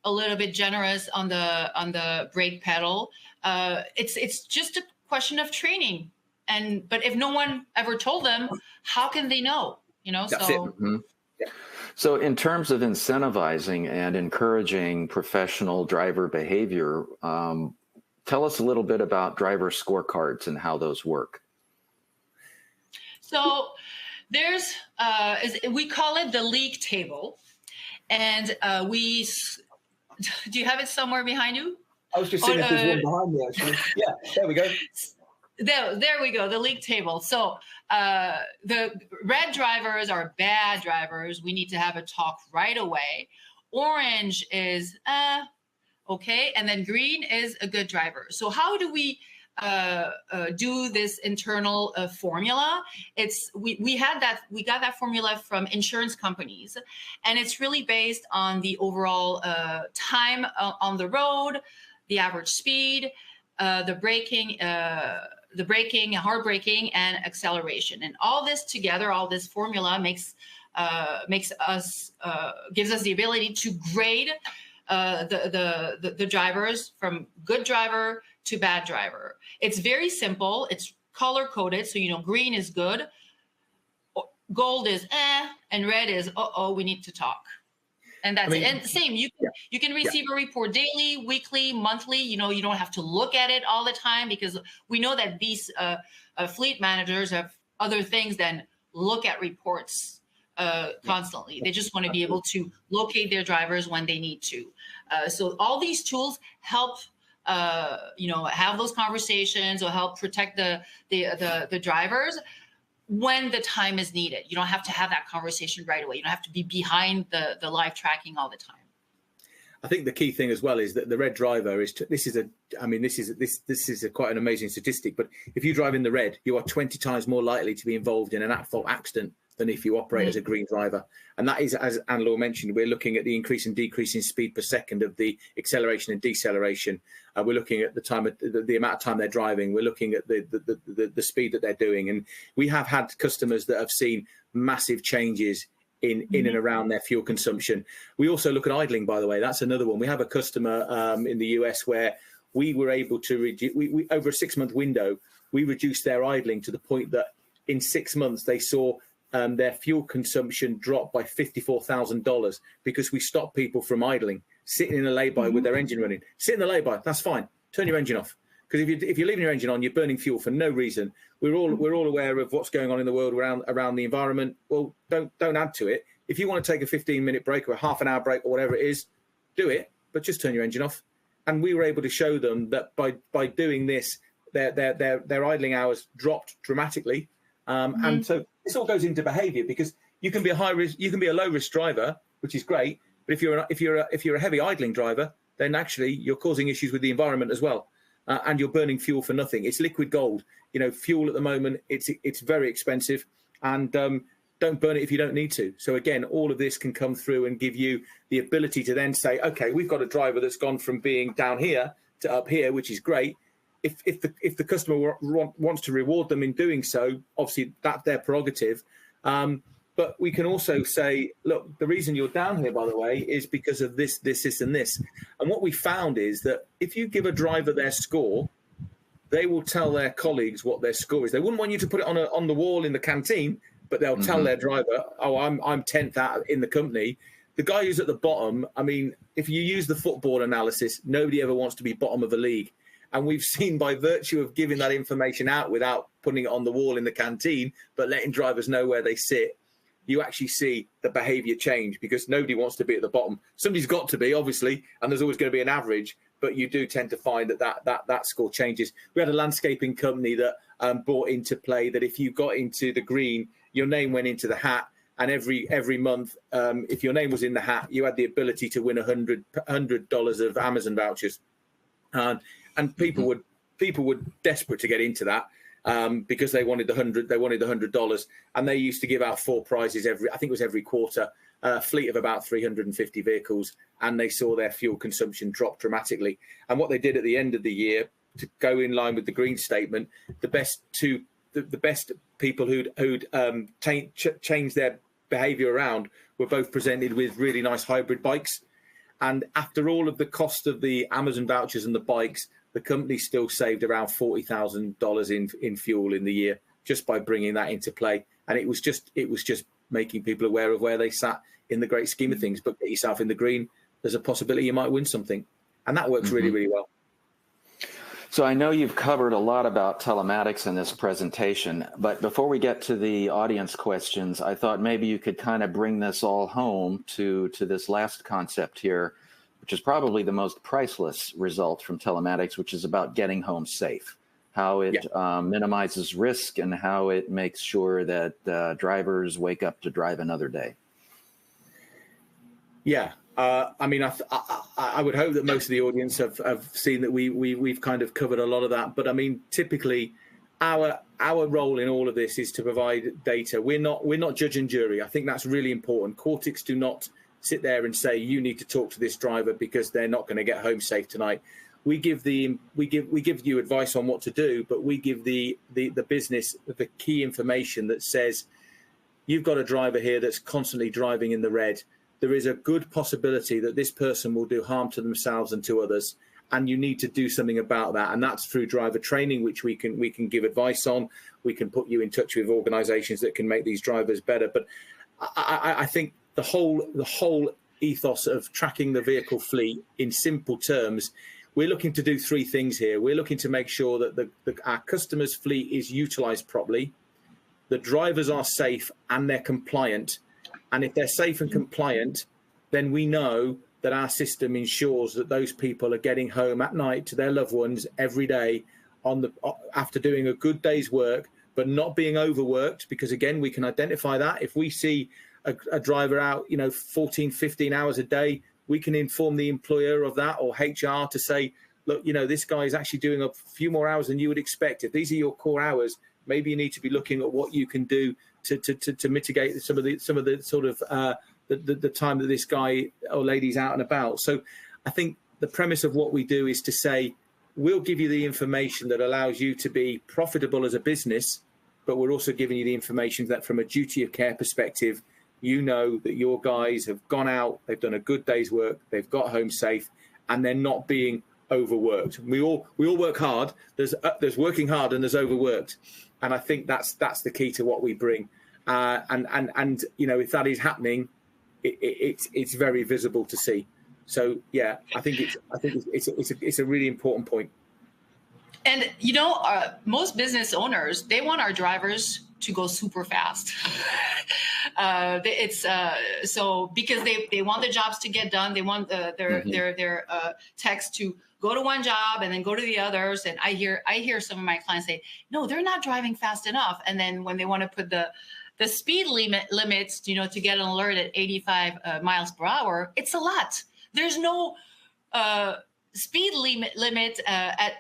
a little bit generous on the brake pedal. It's just a question of training. But if no one ever told them, how can they know? That's it. Mm-hmm. Yeah. So in terms of incentivizing and encouraging professional driver behavior, tell us a little bit about driver scorecards and how those work. So There's we call it the league table, and do you have it somewhere behind you? I was just seeing if there's one behind me, actually. Yeah, there we go. There we go, the league table. So the red drivers are bad drivers. We need to have a talk right away. Orange is okay, and then green is a good driver. So how do we do this internal formula? We got that formula from insurance companies, and it's really based on the overall time on the road, the average speed, the braking, hard braking, and acceleration, and all this together, all this formula gives us the ability to grade the drivers from good driver to bad driver. It's very simple. It's color coded, so green is good, gold is and red is we need to talk. And that's it. And same, you can receive a report daily, weekly, monthly. You don't have to look at it all the time, because we know that these fleet managers have other things than look at reports constantly. They just want to be able to locate their drivers when they need to. So all these tools help have those conversations, or help protect the drivers when the time is needed. You don't have to have that conversation right away. You don't have to be behind the live tracking all the time. I think the key thing as well is that the red driver is quite an amazing statistic. But if you drive in the red, you are 20 times more likely to be involved in an at-fault accident than if you operate as a green driver. And that is, as Anne-Laure mentioned, we're looking at the increase and decrease in speed per second of the acceleration and deceleration. We're looking at the amount of time they're driving. We're looking at the speed that they're doing. And we have had customers that have seen massive changes in and around their fuel consumption. We also look at idling, by the way. That's another one. We have a customer in the US where we were able to reduce, over a 6-month window, we reduced their idling to the point that in 6 months they saw their fuel consumption dropped by $54,000 because we stopped people from idling, sitting in a lay-by with their engine running. Sit in the lay-by, that's fine. Turn your engine off. Because if you're leaving your engine on, you're burning fuel for no reason. We're all aware of what's going on in the world around the environment. Well, don't add to it. If you want to take a 15-minute break or a half an hour break or whatever it is, do it, but just turn your engine off. And we were able to show them that by doing this, their idling hours dropped dramatically. And so this all goes into behaviour, because you can be a low risk driver, which is great, but if you're a heavy idling driver, then actually you're causing issues with the environment as well, and you're burning fuel for nothing. It's liquid gold. Fuel at the moment, it's very expensive, and don't burn it if you don't need to. So again, all of this can come through and give you the ability to then say, okay, we've got a driver that's gone from being down here to up here, which is great. If the customer wants to reward them in doing so, obviously that's their prerogative. But we can also say, look, the reason you're down here, by the way, is because of this, and this. And what we found is that if you give a driver their score, they will tell their colleagues what their score is. They wouldn't want you to put it on the wall in the canteen, but they'll tell their driver, oh, I'm 10th out in the company. The guy who's at the bottom, I mean, if you use the football analysis, nobody ever wants to be bottom of a league. And we've seen, by virtue of giving that information out without putting it on the wall in the canteen, but letting drivers know where they sit, you actually see the behaviour change, because nobody wants to be at the bottom. Somebody's got to be, obviously, and there's always going to be an average, but you do tend to find that score changes. We had a landscaping company that brought into play that if you got into the green, your name went into the hat, and every month, if your name was in the hat, you had the ability to win $100 of Amazon vouchers. And people were desperate to get into that because they wanted the $100, and they used to give out 4 prizes every quarter, a fleet of about 350 vehicles, and they saw their fuel consumption drop dramatically. And what they did at the end of the year, to go in line with the green statement, the best people who'd changed their behaviour around were both presented with really nice hybrid bikes. And after all of the cost of the Amazon vouchers and the bikes, the company still saved around $40,000 in fuel in the year just by bringing that into play. And it was just making people aware of where they sat in the great scheme of things. But get yourself in the green, there's a possibility you might win something, and that works really, really well. So I know you've covered a lot about telematics in this presentation, but before we get to the audience questions, I thought maybe you could kind of bring this all home to this last concept here, which is probably the most priceless result from telematics, which is about getting home safe, how it minimizes risk and how it makes sure that drivers wake up to drive another day. Yeah. I mean, I would hope that most of the audience have seen that we've kind of covered a lot of that. But I mean, typically, our role in all of this is to provide data. We're not judge and jury. I think that's really important. Quartix do not sit there and say you need to talk to this driver because they're not going to get home safe tonight. We give you advice on what to do, but we give the business the key information that says you've got a driver here that's constantly driving in the red. There is a good possibility that this person will do harm to themselves and to others, and you need to do something about that. And that's through driver training, which we can give advice on. We can put you in touch with organisations that can make these drivers better. But I think the whole ethos of tracking the vehicle fleet, in simple terms, we're looking to do three things here. We're looking to make sure that our customers' fleet is utilised properly, the drivers are safe and they're compliant. And if they're safe and compliant, then we know that our system ensures that those people are getting home at night to their loved ones every day after doing a good day's work, but not being overworked, because, again, we can identify that. If we see a driver out, 14, 15 hours a day, we can inform the employer of that, or HR, to say, look, this guy is actually doing a few more hours than you would expect. If these are your core hours, maybe you need to be looking at what you can do to mitigate some of the sort of the time that this guy or lady's out and about. So I think the premise of what we do is to say, we'll give you the information that allows you to be profitable as a business, but we're also giving you the information that from a duty of care perspective, you know that your guys have gone out, they've done a good day's work, they've got home safe, and they're not being overworked. We all work hard. There's working hard and there's overworked. And I think that's the key to what we bring. And if that is happening, it's very visible to see. So yeah, I think it's a really important point. And most business owners, they want our drivers to go super fast. So because they want the jobs to get done, they want their techs to go to one job and then go to the others. And I hear some of my clients say, no, they're not driving fast enough. And then when they want to put the speed limits, to get an alert at 85 miles per hour, it's a lot. There's no speed limit at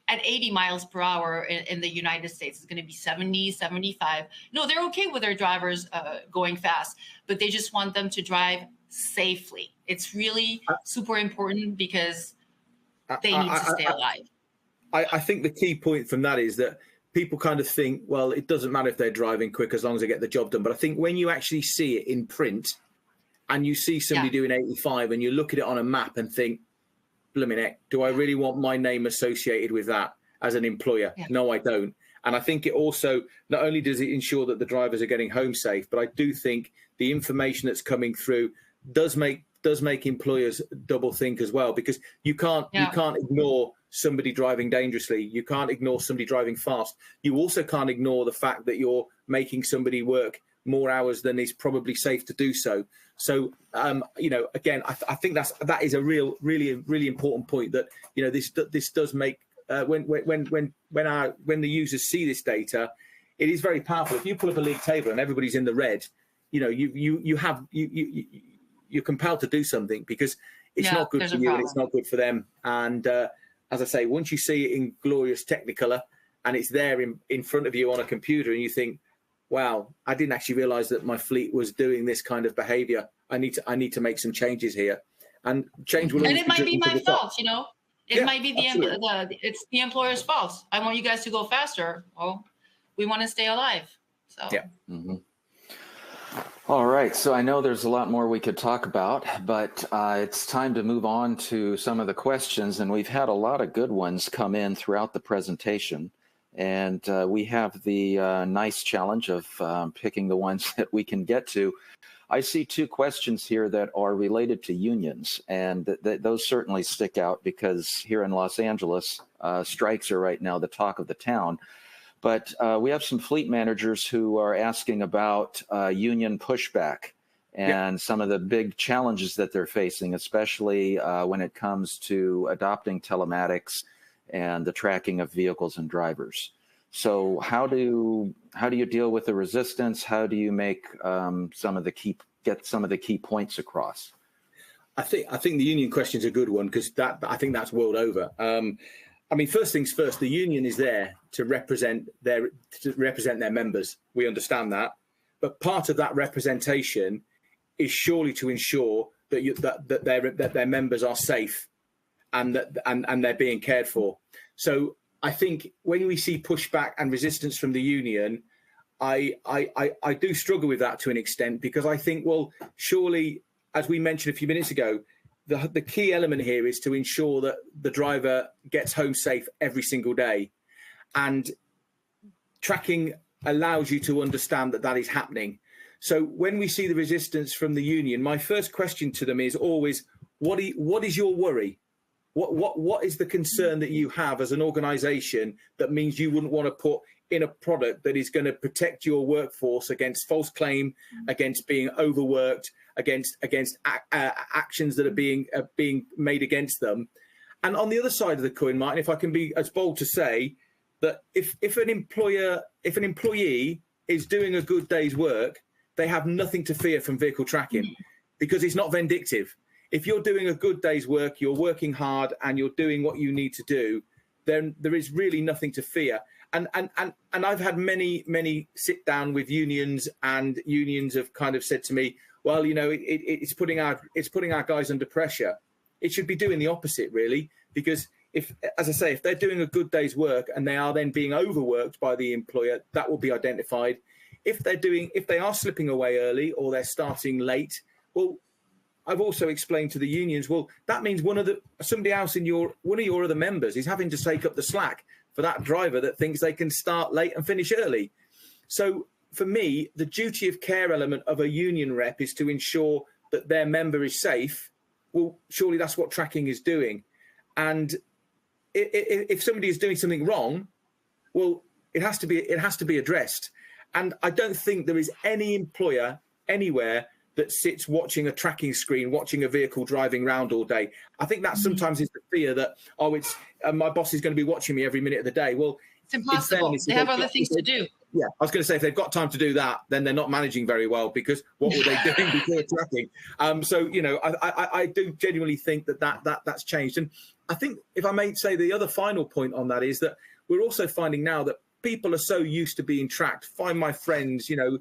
80 miles per hour in the United States. It's going to be 70, 75. No, they're okay with their drivers going fast, but they just want them to drive safely. It's really super important because they need to stay alive. I think the key point from that is that people kind of think, well, it doesn't matter if they're driving quick as long as they get the job done. But I think when you actually see it in print and you see somebody doing 85 and you look at it on a map and think, blimmin' heck, do I really want my name associated with that as an employer? Yeah. No, I don't. And I think it also, not only does it ensure that the drivers are getting home safe, but I do think the information that's coming through does make employers double think as well, because you can't ignore somebody driving dangerously. You can't ignore somebody driving fast. You also can't ignore the fact that you're making somebody work more hours than is probably safe to do so. So, again, I think that is a really important point, that, this does make, when the users see this data, it is very powerful. If you pull up a league table and everybody's in the red, you're compelled to do something, because it's not good for you and it's not good for them. And as I say, once you see it in glorious Technicolor and it's there in front of you on a computer, and you think, wow, I didn't actually realize that my fleet was doing this kind of behavior. I need to make some changes here, and change will. And it might be my fault, It might be it's the employer's fault. I want you guys to go faster. Well, we want to stay alive. So yeah. Mm-hmm. All right. So I know there's a lot more we could talk about, but it's time to move on to some of the questions, and we've had a lot of good ones come in throughout the presentation. And we have the nice challenge of picking the ones that we can get to. I see two questions here that are related to unions, and those certainly stick out because here in Los Angeles, strikes are right now the talk of the town. But we have some fleet managers who are asking about union pushback and some of the big challenges that they're facing, especially when it comes to adopting telematics and the tracking of vehicles and drivers. So how do you deal with the resistance? How do you make get some of the key points across? I think the union question is a good one because I think that's world over. I mean, first things first, the union is there to represent their members. We understand that, but part of that representation is surely to ensure that their members are safe and they're being cared for. So I think when we see pushback and resistance from the union, I do struggle with that to an extent, because I think, well, surely, as we mentioned a few minutes ago, the key element here is to ensure that the driver gets home safe every single day. And tracking allows you to understand that is happening. So when we see the resistance from the union, my first question to them is always, what is your worry? What is the concern that you have as an organization that means you wouldn't want to put in a product that is going to protect your workforce against false claim, against being overworked, against actions that are being made against them? And on the other side of the coin, Martin, if I can be as bold to say that if an employee is doing a good day's work, they have nothing to fear from vehicle tracking, because it's not vindictive. If you're doing a good day's work, you're working hard and you're doing what you need to do, then there is really nothing to fear. And I've had many sit down with unions, and unions have kind of said to me, well, you know, it's putting our guys under pressure. It should be doing the opposite, really, because if they're doing a good day's work and they are then being overworked by the employer, that will be identified. If they are slipping away early or they're starting late, well, I've also explained to the unions, well, that means one of your other members is having to take up the slack for that driver that thinks they can start late and finish early. So for me, the duty of care element of a union rep is to ensure that their member is safe. Well, surely that's what tracking is doing. And if somebody is doing something wrong, well, it has to be addressed. And I don't think there is any employer anywhere that sits watching a tracking screen, watching a vehicle driving around all day. I think that sometimes is the fear that, my boss is going to be watching me every minute of the day. Well, it's impossible. They have other things to do. Yeah, I was going to say, if they've got time to do that, then they're not managing very well, because what were they doing before tracking? So, you know, I do genuinely think that's changed. And I think, if I may say, the other final point on that is that we're also finding now that people are so used to being tracked. Find my friends, you know,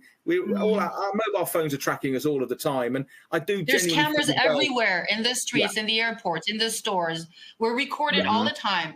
all our mobile phones are tracking us all of the time. And I do. There's cameras everywhere, in the streets, in the airports, in the stores. We're recorded all the time.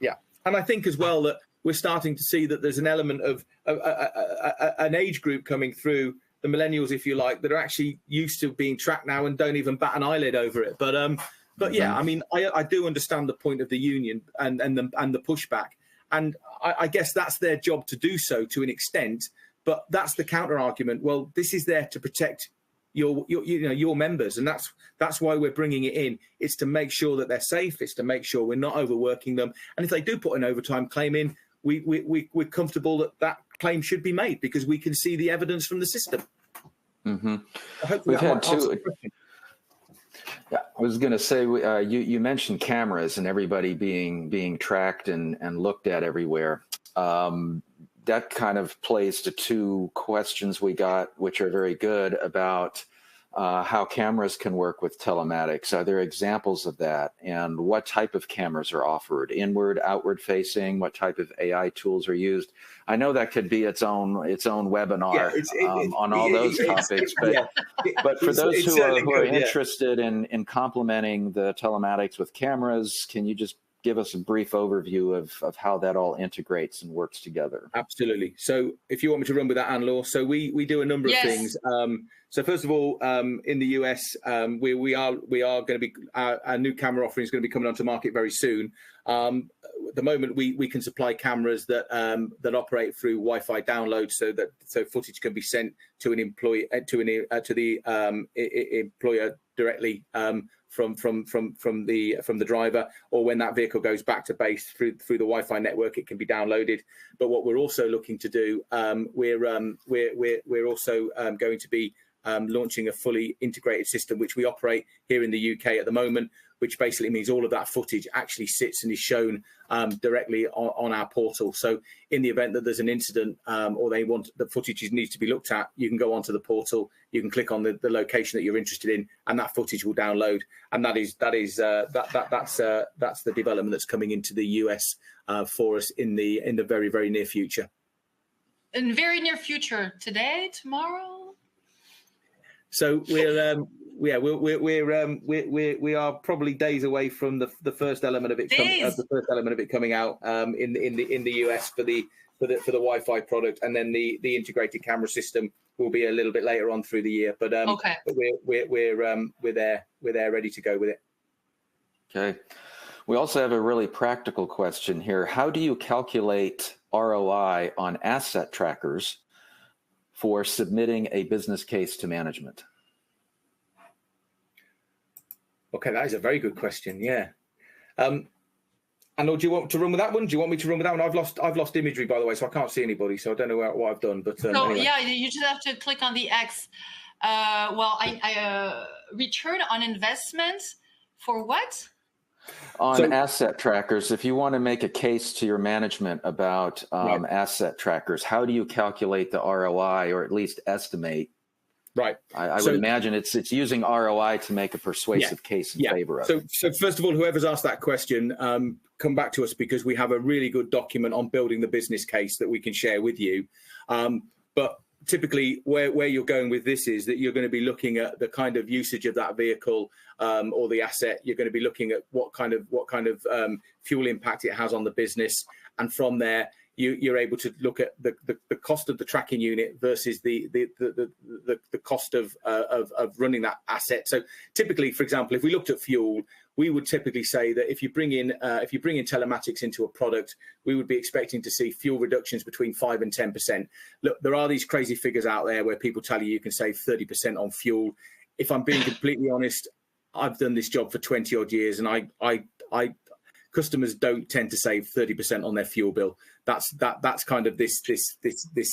Yeah. And I think as well that we're starting to see that there's an element of an age group coming through, the millennials, if you like, that are actually used to being tracked now and don't even bat an eyelid over it. But yeah, I mean, I do understand the point of the union and the pushback. And I guess that's their job to do so to an extent, but that's the counter argument. Well, this is there to protect your members, and that's why we're bringing it in. It's to make sure that they're safe. It's to make sure we're not overworking them. And if they do put an overtime claim in, we're comfortable that claim should be made, because we can see the evidence from the system. Mm-hmm. We've had two. Yeah, I was going to say, you mentioned cameras and everybody being tracked and looked at everywhere. That kind of plays to two questions we got, which are very good, about how cameras can work with telematics. Are there examples of that? And what type of cameras are offered? Inward, outward facing? What type of AI tools are used? I know that could be its own webinar on all those topics. But for those who are interested in complementing the telematics with cameras, can you just give us a brief overview of how that all integrates and works together? Absolutely. So if you want me to run with that, Anne-Laure, so we do a number of things. So first of all, in the US, we are going to be, our new camera offering is going to be coming onto market very soon. At the moment, we can supply cameras that that operate through Wi-Fi download, so footage can be sent to an employee to the employer directly from the driver, or when that vehicle goes back to base through the Wi-Fi network, it can be downloaded. But what we're also looking to do, we're also going to be launching a fully integrated system, which we operate here in the UK at the moment, which basically means all of that footage actually sits and is shown directly on our portal. So in the event that there's an incident or they want the footage needs to be looked at, you can go onto the portal, you can click on the location that you're interested in, and that footage will download. And that's the development that's coming into the US for us in the very, very near future. In very near future, today, tomorrow. So we are probably days away from the first element of it. The first element of it coming out in the US for the Wi-Fi product, and then the integrated camera system will be a little bit later on through the year. But okay, but we're there ready to go with it. Okay. We also have a really practical question here. How do you calculate ROI on asset trackers for submitting a business case to management? Okay, that is a very good question. Yeah. And do you want to run with that one? Do you want me to run with that one? I've lost imagery, by the way, so I can't see anybody, so I don't know what I've done. But anyway. Yeah, you just have to click on the X. Well, I return on investment for what? On asset trackers, if you want to make a case to your management about asset trackers, how do you calculate the ROI, or at least estimate? Right. I would imagine it's using ROI to make a persuasive case in favor of it. So first of all, whoever's asked that question, come back to us, because we have a really good document on building the business case that we can share with you. But typically where you're going with this is that you're going to be looking at the kind of usage of that vehicle or the asset. You're going to be looking at what kind of fuel impact it has on the business, and from there you're able to look at the cost of the tracking unit versus the cost of running that asset. So typically, for example, if we looked at fuel, we would typically say that if you bring in telematics into a product, we would be expecting to see fuel reductions between 5 and 10%. Look, there are these crazy figures out there where people tell you can save 30% on fuel. If I'm being completely honest, I've done this job for 20 odd years, and I customers don't tend to save 30% on their fuel bill. That's kind of this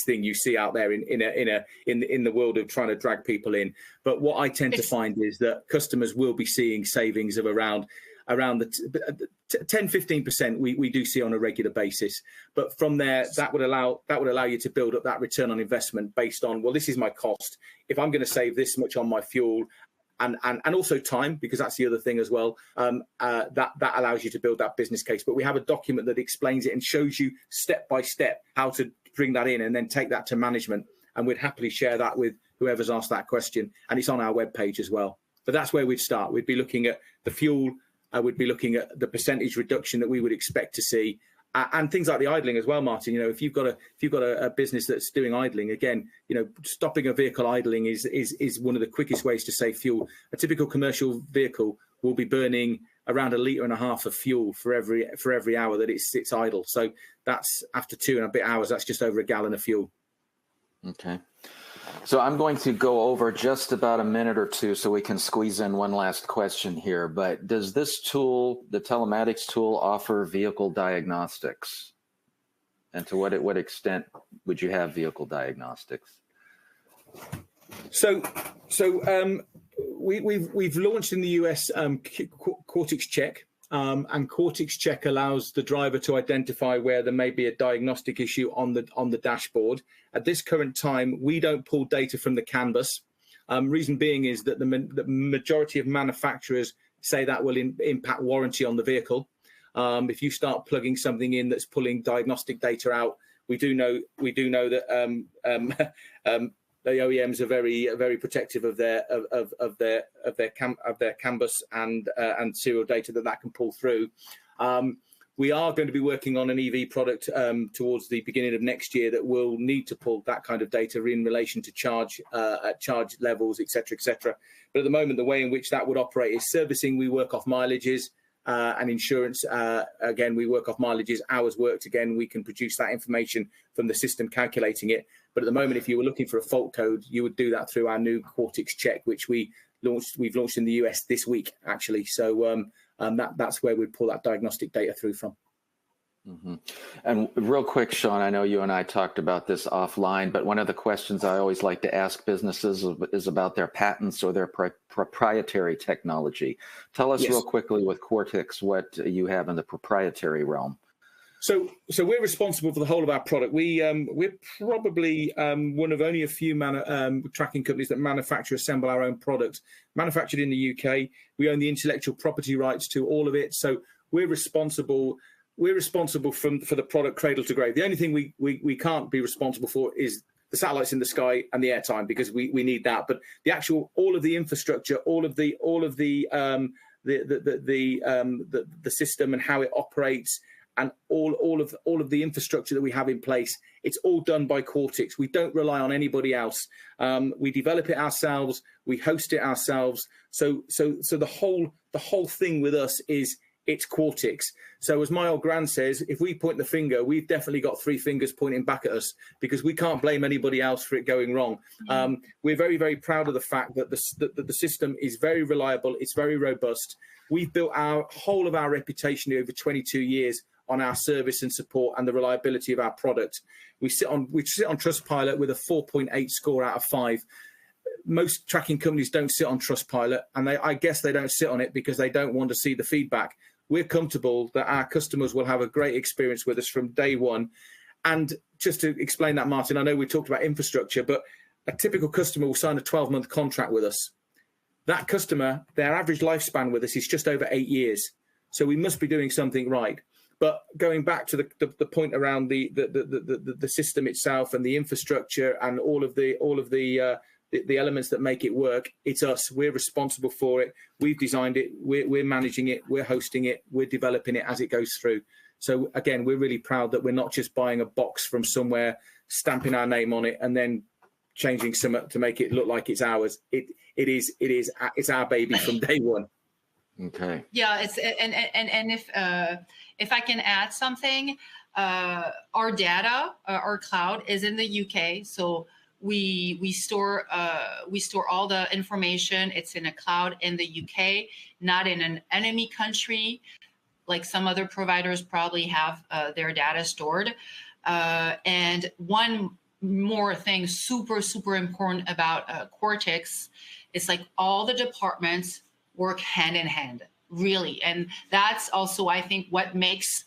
thing you see out there in the world of trying to drag people in. But what I tend to find is that customers will be seeing savings of around the 10-15% we do see on a regular basis. But from there, that would allow you to build up that return on investment based on, well, this is my cost. If I'm going to save this much on my fuel, and also time, because that's the other thing as well, that allows you to build that business case. But we have a document that explains it and shows you step by step how to bring that in and then take that to management. And we'd happily share that with whoever's asked that question. And it's on our webpage as well. But that's where we'd start. We'd be looking at the fuel. We'd be looking at the percentage reduction that we would expect to see. And things like the idling as well, Martin. You know, if you've got a business that's doing idling, again, you know, stopping a vehicle idling is one of the quickest ways to save fuel. A typical commercial vehicle will be burning around 1.5 liters of fuel for every hour that it sits idle. So that's, after 2 and a bit hours, that's just over 1 gallon of fuel. Okay. So I'm going to go over just about a minute or two so we can squeeze in one last question here. But does this tool, the Telematics tool, offer vehicle diagnostics? And to what extent would you have vehicle diagnostics? So we've launched in the US Cortex Check. And Cortex Check allows the driver to identify where there may be a diagnostic issue on the dashboard. At this current time, we don't pull data from the canvas. Reason being is that the majority of manufacturers say that will impact warranty on the vehicle. If you start plugging something in that's pulling diagnostic data out, we do know that the OEMs are very protective of their canvas and serial data that can pull through. We are going to be working on an EV product towards the beginning of next year that will need to pull that kind of data in relation to charge levels, etc., etc. But at the moment, the way in which that would operate is servicing. We work off mileages. and insurance. Again, we work off mileages, hours worked. Again, we can produce that information from the system calculating it. But at the moment, if you were looking for a fault code, you would do that through our new Quartix check, which we've launched in the US this week, actually. So that's where we'd pull that diagnostic data through from. Mm-hmm. And real quick, Sean, I know you and I talked about this offline, but one of the questions I always like to ask businesses is about their patents or their proprietary technology. Tell us real quickly with Quartix what you have in the proprietary realm. So we're responsible for the whole of our product. We're probably one of only a few tracking companies that assemble our own product. Manufactured in the UK, we own the intellectual property rights to all of it. So we're responsible for the product cradle to grave. The only thing we can't be responsible for is the satellites in the sky and the airtime, because we need that. But the actual all of the infrastructure, all of the system and how it operates, and all of the infrastructure that we have in place, it's all done by Quartix. We don't rely on anybody else. We develop it ourselves. We host it ourselves. So the whole thing with us is it's Quartix. So as my old gran says, if we point the finger, we've definitely got three fingers pointing back at us, because we can't blame anybody else for it going wrong. We're very, very proud of the fact that the system is very reliable. It's very robust. We've built our whole of our reputation over 22 years on our service and support and the reliability of our product. We sit on Trustpilot with a 4.8 score out of 5. Most tracking companies don't sit on Trustpilot, and I guess they don't sit on it because they don't want to see the feedback. We're comfortable that our customers will have a great experience with us from day one. And just to explain that, Martin, I know we talked about infrastructure, but a typical customer will sign a 12-month contract with us. That customer, their average lifespan with us is just over 8 years. So we must be doing something right. But going back to the point around the system itself and the infrastructure and all of the elements that make it work, it's us. We're responsible for it. We've designed it. We're managing it. We're hosting it. We're developing it as it goes through. So again, we're really proud that we're not just buying a box from somewhere, stamping our name on it, and then changing some to make it look like it's ours. It's our baby from day one. Okay. Yeah, it's and if I can add something, our data, our cloud is in the UK, so we store all the information. It's in a cloud in the UK, not in an enemy country, like some other providers probably have their data stored. And one more thing, super important about Quartix, is like all the departments work hand in hand, really. And that's also, I think, what makes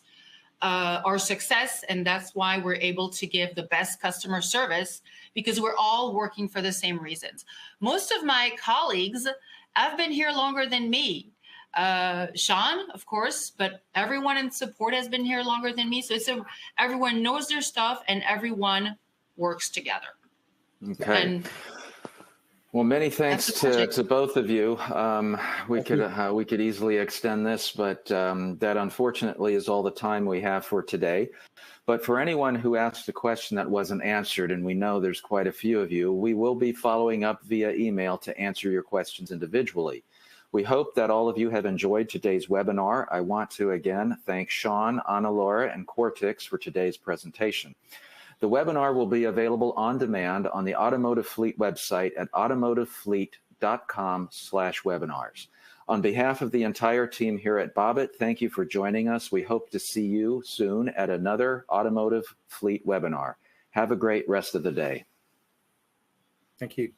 our success. And that's why we're able to give the best customer service, because we're all working for the same reasons. Most of my colleagues have been here longer than me. Sean, of course, but everyone in support has been here longer than me. So everyone knows their stuff and everyone works together. Okay. And well, many thanks to both of you. We could easily extend this, but that unfortunately is all the time we have for today. But for anyone who asked a question that wasn't answered, and we know there's quite a few of you, we will be following up via email to answer your questions individually. We hope that all of you have enjoyed today's webinar. I want to again thank Sean, Ana Laura, and Quartix for today's presentation. The webinar will be available on demand on the Automotive Fleet website at automotivefleet.com/webinars. On behalf of the entire team here at Bobbit, thank you for joining us. We hope to see you soon at another Automotive Fleet webinar. Have a great rest of the day. Thank you.